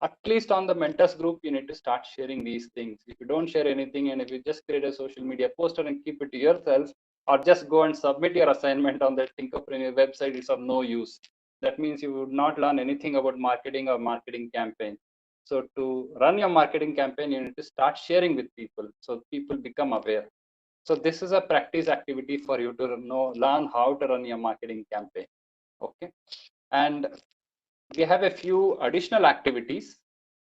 At least on the mentors group, you need to start sharing these things. If you don't share anything, and if you just create a social media poster and keep it to yourself, or just go and submit your assignment on the Tinkerpreneur website, it's of no use. That means you would not learn anything about marketing or marketing campaign. So to run your marketing campaign, you need to start sharing with people so people become aware. So this is a practice activity for you to learn how to run your marketing campaign. Okay. And we have a few additional activities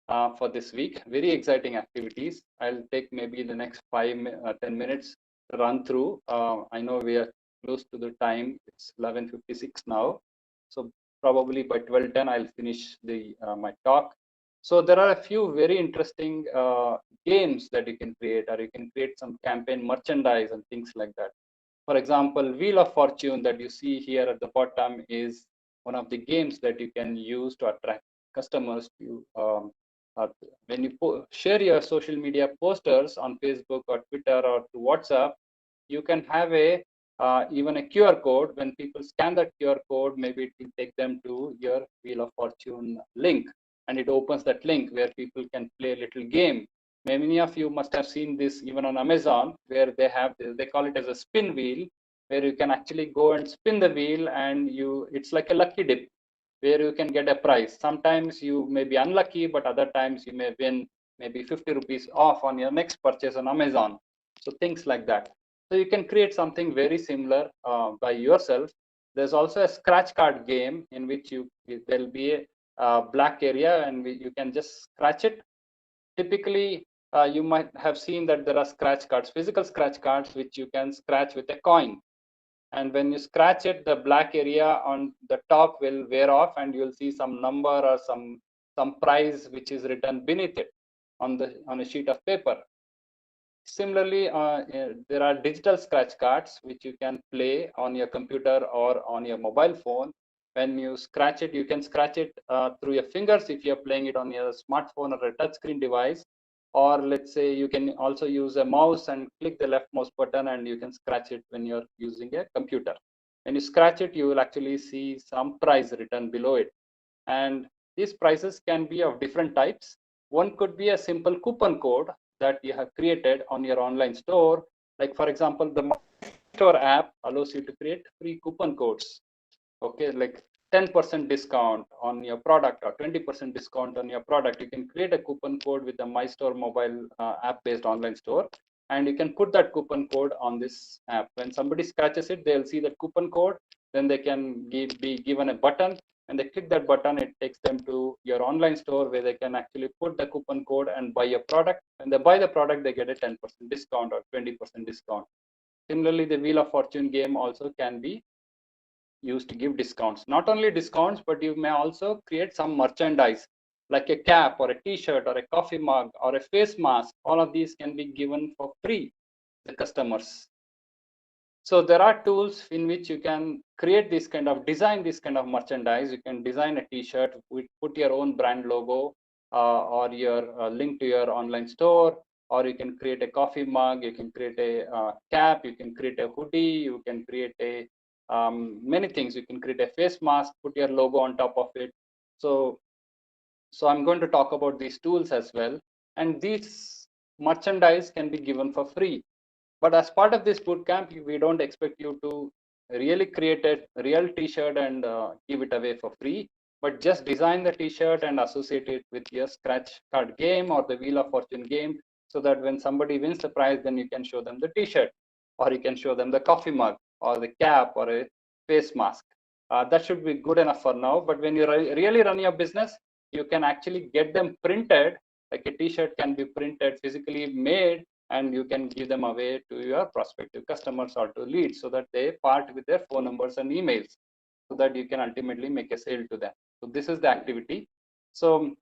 for this week, very exciting activities. I'll take maybe the next 10 minutes to run through. I know we are close to the time. It's 11:56 now. So probably by 12:10, I'll finish my talk. So there are a few very interesting games that you can create, or you can create some campaign merchandise and things like that. For example, Wheel of Fortune that you see here at the bottom is one of the games that you can use to attract customers to uh, when you share your social media posters on Facebook or Twitter or to WhatsApp. You can have a even a QR code. When people scan that QR code, maybe it will take them to your Wheel of Fortune link, and it opens that link where people can play a little game. Many of you must have seen this even on Amazon, where they call it as a spin wheel, where you can actually go and spin the wheel, and it's like a lucky dip where you can get a prize. Sometimes you may be unlucky, but other times you may win maybe 50 rupees off on your next purchase on Amazon. So things like that. So you can create something very similar by yourself. There's also a scratch card game in which there'll be a black area, and you can just scratch it. Typically, you might have seen that there are scratch cards, physical scratch cards, which you can scratch with a coin. And when you scratch it, the black area on the top will wear off, and you'll see some number or some prize which is written beneath it on a sheet of paper. Similarly, there are digital scratch cards which you can play on your computer or on your mobile phone. When you scratch it, you can scratch it through your fingers if you're playing it on your smartphone or a touchscreen device. Or let's say you can also use a mouse and click the left mouse button, and you can scratch it when you're using a computer. When you scratch it, you will actually see some price written below it. And these prices can be of different types. One could be a simple coupon code that you have created on your online store. Like for example, the store app allows you to create free coupon codes. Okay, like 10% discount on your product or 20% discount on your product. You can create a coupon code with the My Store mobile app-based online store, and you can put that coupon code on this app. When somebody scratches it, they'll see that coupon code. Then they can be given a button, and they click that button. It takes them to your online store where they can actually put the coupon code and buy a product. When they buy the product, they get a 10% discount or 20% discount. Similarly, the Wheel of Fortune game also can be used to give discounts. Not only discounts, but you may also create some merchandise like a cap or a t-shirt or a coffee mug or a face mask. All of these can be given for free to the customers. So there are tools in which you can create this kind of design, this kind of merchandise. You can design a t-shirt, put your own brand logo or your link to your online store, or you can create a coffee mug, you can create a cap, you can create a hoodie, you can create a many things. You can create a face mask, put your logo on top of it. So I'm going to talk about these tools as well. And these merchandise can be given for free. But as part of this bootcamp, we don't expect you to really create a real t-shirt and give it away for free, but just design the t-shirt and associate it with your scratch card game or the Wheel of Fortune game, so that when somebody wins the prize, then you can show them the t-shirt, or you can show them the coffee mug or the cap or a face mask. That should be good enough for now. But when you really run your business, you can actually get them printed, like a t-shirt can be printed, physically made, and you can give them away to your prospective customers or to leads, so that they part with their phone numbers and emails, so that you can ultimately make a sale to them. So this is the activity. So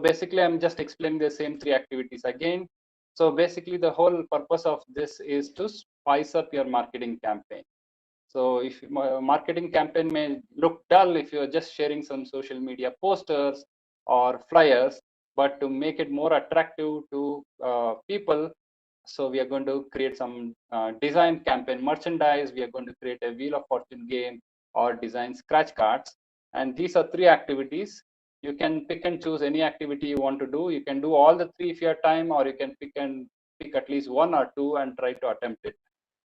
basically, I'm just explaining the same three activities again. So basically, the whole purpose of this is to spice up your marketing campaign. So if marketing campaign may look dull if you're just sharing some social media posters or flyers, but to make it more attractive to people, so we are going to create some design campaign merchandise. We are going to create a Wheel of Fortune game or design scratch cards. And these are three activities. You can pick and choose any activity you want to do. You can do all the three if you have time, or you can pick at least one or two and try to attempt it.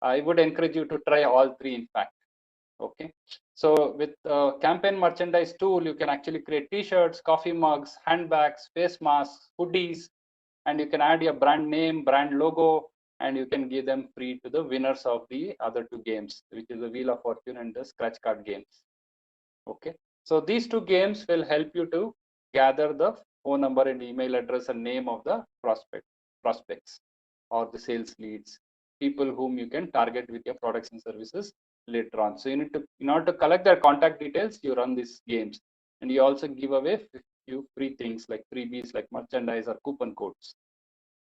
I would encourage you to try all three, in fact. Okay. So with campaign merchandise tool, you can actually create t-shirts, coffee mugs, handbags, face masks, hoodies, and you can add your brand name, brand logo, and you can give them free to the winners of the other two games, which is the Wheel of Fortune and the scratch card games. Okay. So these two games will help you to gather the phone number and email address and name of the prospects or the sales leads, people whom you can target with your products and services later on. So you need to, in order to collect their contact details, you run these games, and you also give away few free things like freebies like merchandise or coupon codes.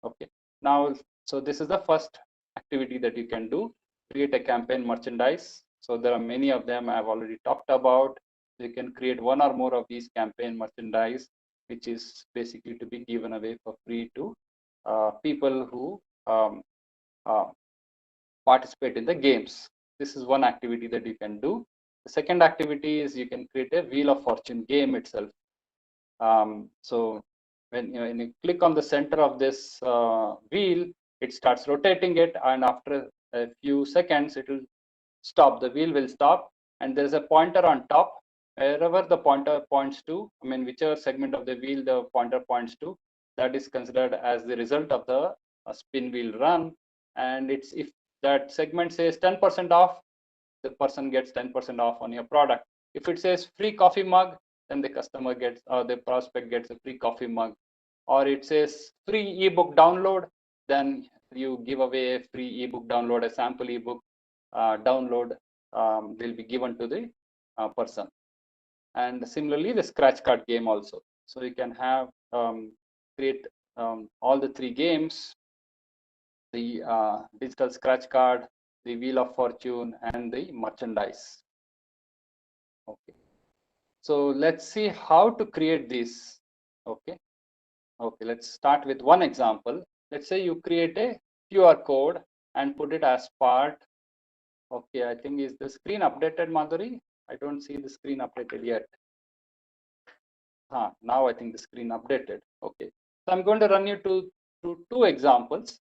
Okay. Now, so this is the first activity that you can do, create a campaign merchandise. So there are many of them I've already talked about. You can create one or more of these campaign merchandise, which is basically to be given away for free to people who um, uh, participate in the games. This is one activity that you can do. The second activity is you can create a Wheel of Fortune game itself. So when you click on the center of this wheel, it starts rotating it, and after a few seconds, it will stop. The wheel will stop, and there is a pointer on top. Wherever the pointer points to, I mean, whichever segment of the wheel the pointer points to, that is considered as the result of the spin wheel run. And it's if that segment says 10% off, the person gets 10% off on your product. If it says free coffee mug, then the customer gets, or the prospect gets a free coffee mug. Or it says free ebook download, then you give away a free ebook download, a sample ebook download will be given to the person. And similarly, the scratch card game also. So you can have create all the three games: the digital scratch card, the Wheel of Fortune, and the merchandise. Okay. So let's see how to create this. Okay. Okay. Let's start with one example. Let's say you create a QR code and put it as part. Okay. I think is the screen updated, Madhuri? I don't see the screen updated yet. Now I think the screen updated. Okay. So I'm going to run you through two examples.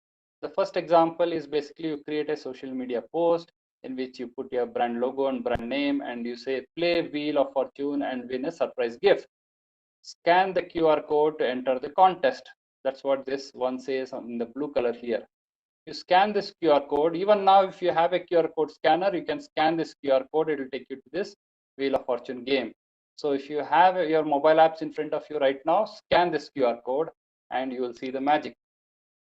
The first example is basically you create a social media post in which you put your brand logo and brand name, and you say play Wheel of Fortune and win a surprise gift. Scan the QR code to enter the contest. That's what this one says in the blue color here. You scan this QR code. Even now, if you have a QR code scanner, you can scan this QR code. It will take you to this Wheel of Fortune game. So if you have your mobile apps in front of you right now, scan this QR code and you will see the magic.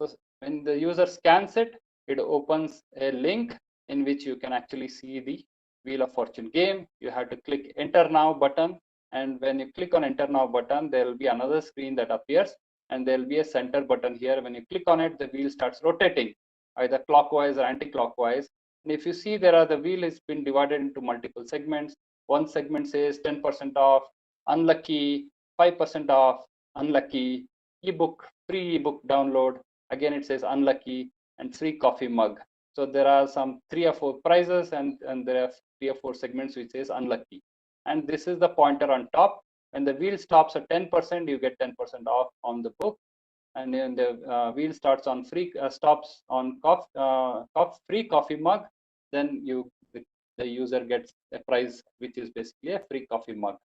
So when the user scans it, it opens a link in which you can actually see the Wheel of Fortune game. You have to click Enter Now button. And when you click on Enter Now button, there will be another screen that appears, and there will be a center button here. When you click on it, the wheel starts rotating, either clockwise or anti-clockwise. And if you see, the wheel has been divided into multiple segments. One segment says 10% off, unlucky, 5% off, unlucky, ebook, free ebook download. Again, it says unlucky, and free coffee mug. So there are some 3 or 4 prizes, and there are 3 or 4 segments which says unlucky. And this is the pointer on top. When the wheel stops at 10%, you get 10% off on the book. And then the wheel starts on stops on free coffee mug, then the user gets a prize which is basically a free coffee mug.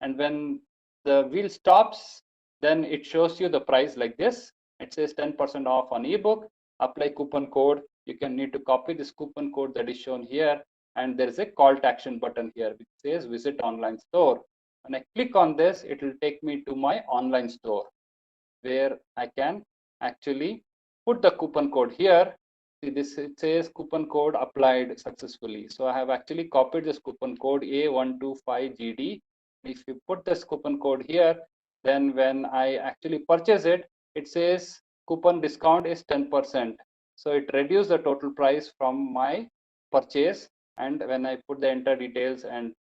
And when the wheel stops, then it shows you the price like this. It says 10% off on ebook, apply coupon code. You can need to copy this coupon code that is shown here, and there is a call to action button here which says visit online store. When I click on this, it will take me to my online store, where I can actually put the coupon code here. See, this it says coupon code applied successfully. So I have actually copied this coupon code A125GD. If you put this coupon code here, then when I actually purchase it, it says coupon discount is 10%. So it reduced the total price from my purchase. And when I put the enter details and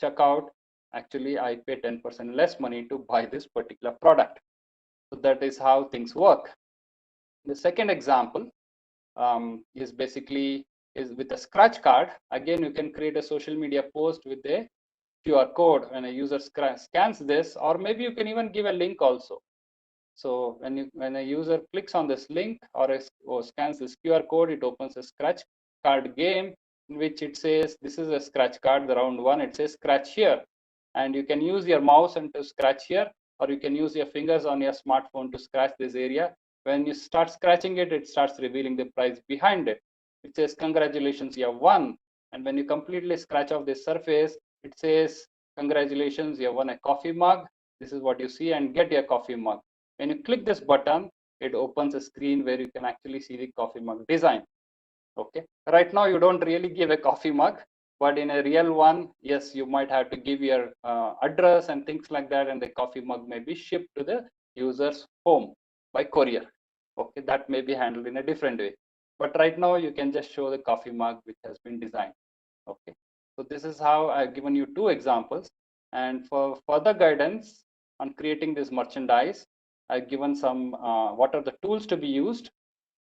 check out, actually I pay 10% less money to buy this particular product. So that is how things work. The second example is basically with a scratch card. Again, you can create a social media post with a QR code. When a user scans this, or maybe you can even give a link also. So when a user clicks on this link or scans this QR code, it opens a scratch card game in which it says this is a scratch card, the round one. It says scratch here, and you can use your mouse and to scratch here, or you can use your fingers on your smartphone to scratch this area. When you start scratching it, it starts revealing the price behind it. It says congratulations, you have won. And when you completely scratch off this surface, it says congratulations, you have won a coffee mug. This is what you see, and get your coffee mug. When you click this button, it opens a screen where you can actually see the coffee mug design. Okay. Right now, you don't really give a coffee mug, but in a real one, yes, you might have to give your address and things like that, and the coffee mug may be shipped to the user's home by courier. Okay, that may be handled in a different way. But right now, you can just show the coffee mug which has been designed. Okay. So this is how I've given you two examples. And for further guidance on creating this merchandise, I've given some what are the tools to be used.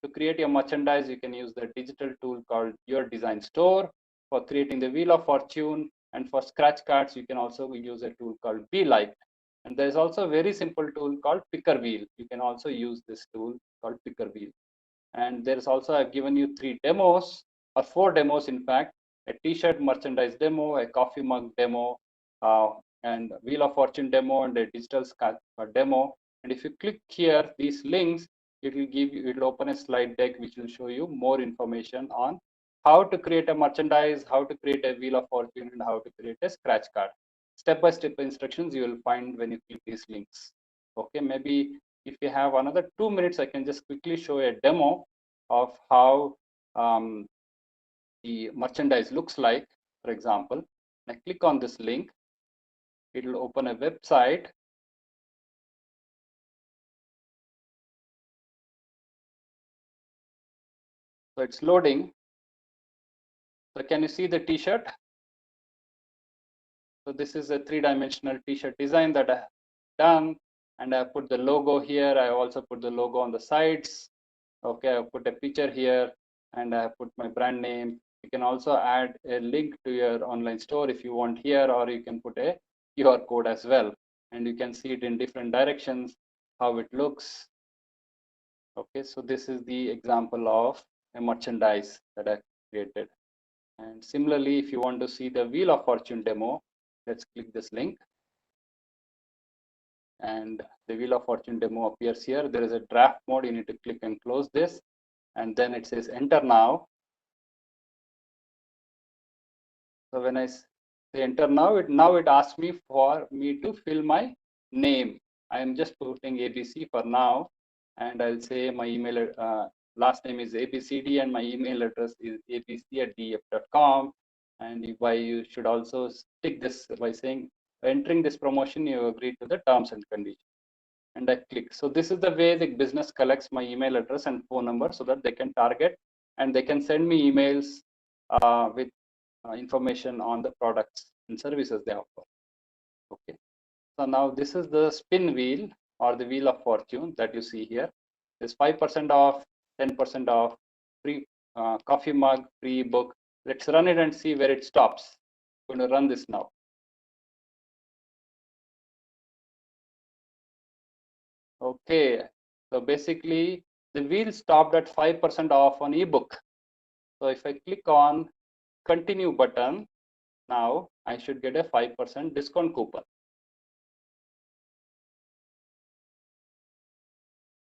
To create your merchandise, you can use the digital tool called Your Design Store, for creating the Wheel of Fortune, and for scratch cards, you can also use a tool called Be Like. And there's also a very simple tool called Picker Wheel. You can also use this tool called Picker Wheel. And there's also, I've given you 3 demos, or 4 demos in fact: a t-shirt merchandise demo, a coffee mug demo, and Wheel of Fortune demo, and a digital demo. And if you click here, these links, it will open a slide deck which will show you more information on how to create a merchandise, how to create a Wheel of Fortune, and how to create a scratch card. Step-by-step instructions you will find when you click these links. Okay, maybe if you have another 2 minutes, I can just quickly show a demo of how the merchandise looks like. For example, I click on this link, it will open a website. So it's loading. So can you see the t-shirt? So this is a 3-dimensional t-shirt design that I have done, and I put the logo here. I also put the logo on the sides. Okay, I put a picture here, and I put my brand name. You can also add a link to your online store if you want here, or you can put a QR code as well, and you can see it in different directions, how it looks. Okay, so this is the example of a merchandise that I created. And similarly, if you want to see the Wheel of Fortune demo, let's click this link. And the Wheel of Fortune demo appears here. There is a draft mode. You need to click and close this. And then it says enter now. So when I say enter now, it asks me for me to fill my name. I am just putting ABC for now. And I'll say my email last name is ABCD, and my email address is abc@def.com. And you should also tick this by saying, entering this promotion, you agree to the terms and conditions. And I click. So this is the way the business collects my email address and phone number so that they can target and they can send me emails with information on the products and services they offer. Okay. So now this is the spin wheel or the Wheel of Fortune that you see here. There's 5% off, 10% off, free coffee mug, free book. Let's run it and see where it stops. I'm going to run this now. Okay, so basically the wheel stopped at 5% off on ebook. So if I click on continue button, now I should get a 5% discount coupon.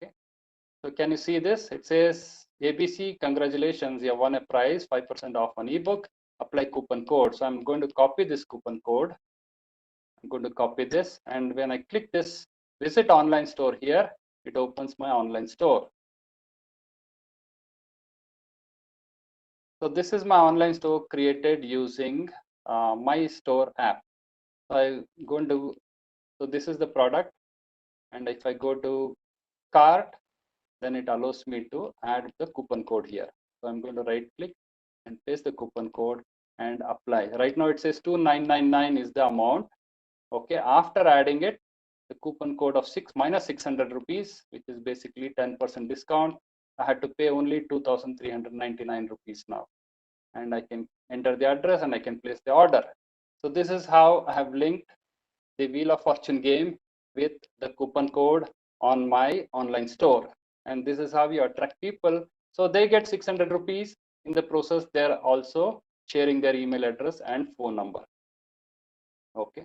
Okay, so can you see this? It says ABC, congratulations, you have won a prize, 5% off on ebook, apply coupon code. So I'm going to copy this coupon code. I'm going to copy this, and when I click this visit online store here, it opens my online store. So this is my online store created using my store app. So I'm going to, so this is the product, and if I go to cart, then it allows me to add the coupon code here. So I'm going to right click and paste the coupon code and apply. Right now it says 2999 is the amount. Okay, after adding it, the coupon code of minus 600 rupees, which is basically 10% discount, I had to pay only 2,399 rupees now. And I can enter the address and I can place the order. So this is how I have linked the Wheel of Fortune game with the coupon code on my online store. And this is how you attract people. So they get 600 rupees. In the process, they're also sharing their email address and phone number. Okay.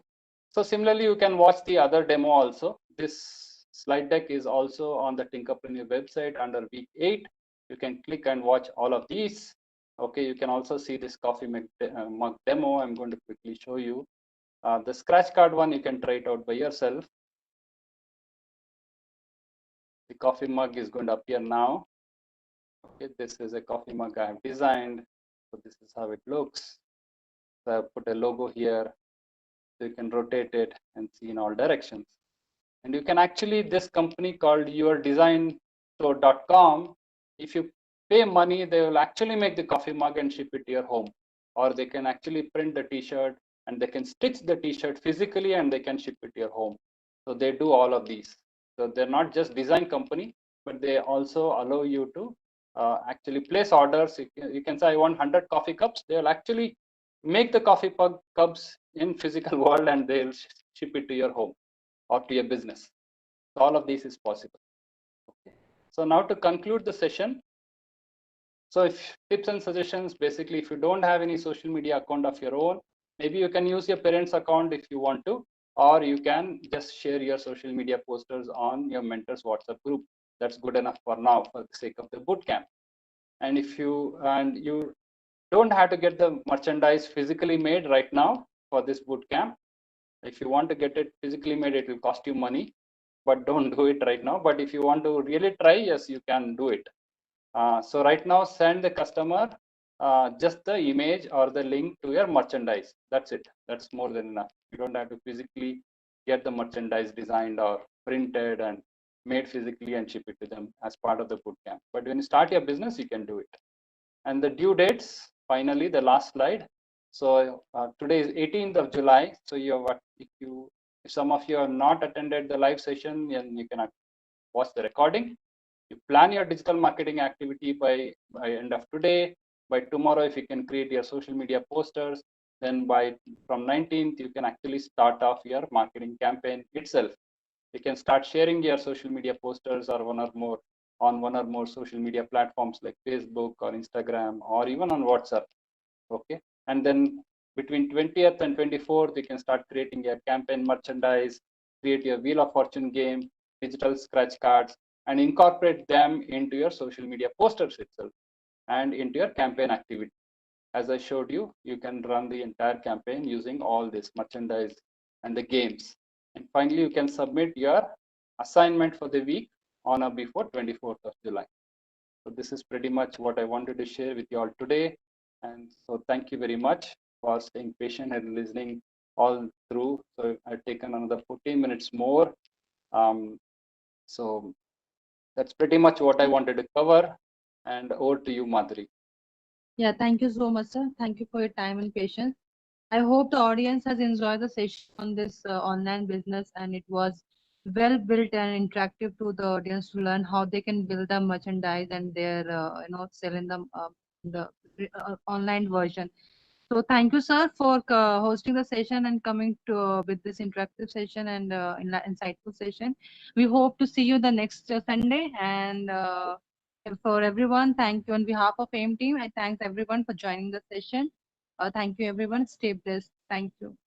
So similarly, you can watch the other demo also. This slide deck is also on the Tinkerpreneur website under week 8. You can click and watch all of these. Okay, you can also see this coffee mug demo. I'm going to quickly show you. The scratch card one, you can try it out by yourself. The coffee mug is going to appear now. Okay, this is a coffee mug I have designed. So this is how it looks. So I put a logo here. So you can rotate it and see in all directions. And you can actually, this company called yourdesignstore.com, if you pay money, they will actually make the coffee mug and ship it to your home. Or they can actually print the t-shirt and they can stitch the t-shirt physically and they can ship it to your home. So they do all of these. So they're not just design company, but they also allow you to actually place orders. You can say, I want 100 coffee cups. They'll actually make the coffee cups in physical world and they'll ship it to your home or to your business. So all of this is possible. Okay. So now to conclude the session, so if tips and suggestions, basically, if you don't have any social media account of your own, maybe you can use your parents' account if you want to, or you can just share your social media posters on your mentor's WhatsApp group. That's good enough for now for the sake of the bootcamp. And if you don't have to get the merchandise physically made right now for this bootcamp. If you want to get it physically made, it will cost you money, but don't do it right now. But if you want to really try, yes, you can do it. So right now, send the customer just the image or the link to your merchandise. That's it. That's more than enough. You don't have to physically get the merchandise designed or printed and made physically and ship it to them as part of the bootcamp. But when you start your business, you can do it. And the due dates, finally, the last slide. So today is 18th of July. So if some of you have not attended the live session, then you can watch the recording. You plan your digital marketing activity by end of today. By tomorrow, if you can create your social media posters, then from 19th, you can actually start off your marketing campaign itself. You can start sharing your social media posters or one or more social media platforms like Facebook or Instagram or even on WhatsApp. Okay. And then between 20th and 24th, you can start creating your campaign merchandise, create your Wheel of Fortune game, digital scratch cards, and incorporate them into your social media posters itself and into your campaign activity. As I showed you, you can run the entire campaign using all this merchandise and the games. And finally, you can submit your assignment for the week on or before 24th of July. So this is pretty much what I wanted to share with you all today. And so thank you very much for staying patient and listening all through. So I've taken another 14 minutes more. So that's pretty much what I wanted to cover. And over to you, Madhuri. Yeah, thank you so much, sir. Thank you for your time and patience. I hope the audience has enjoyed the session on this online business, and it was well built and interactive to the audience to learn how they can build the merchandise and their sell in the online version. So thank you, sir, for hosting the session and coming to with this interactive session and insightful session. We hope to see you the next Sunday. And for everyone, thank you on behalf of AIM team. I thank everyone for joining the session. Thank you, everyone. Stay blessed. Thank you.